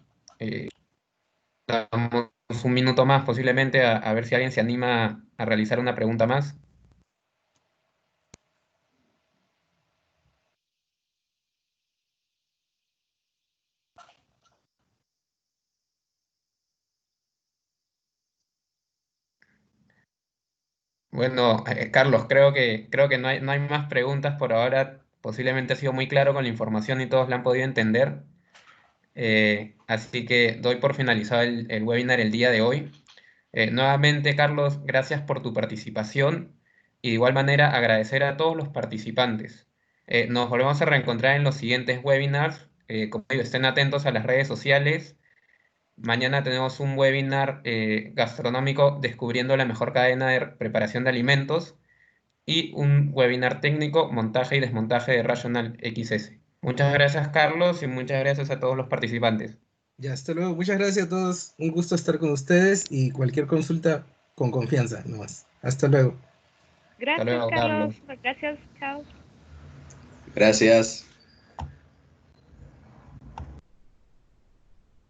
Damos un minuto más posiblemente a ver si alguien se anima a realizar una pregunta más. Bueno, Carlos, creo que no hay más preguntas por ahora. Posiblemente ha sido muy claro con la información y todos la han podido entender. Así que doy por finalizado el webinar el día de hoy. Nuevamente, Carlos, gracias por tu participación y de igual manera agradecer a todos los participantes. Nos volvemos a reencontrar en los siguientes webinars. Como digo, estén atentos a las redes sociales. Mañana tenemos un webinar gastronómico descubriendo la mejor cadena de preparación de alimentos y un webinar técnico montaje y desmontaje de Rational XS. Muchas gracias, Carlos, y muchas gracias a todos los participantes. Ya, hasta luego. Muchas gracias a todos. Un gusto estar con ustedes y cualquier consulta con confianza, nomás. Hasta luego. Hasta Gracias, luego, Carlos. Carlos. Gracias, chao. Gracias.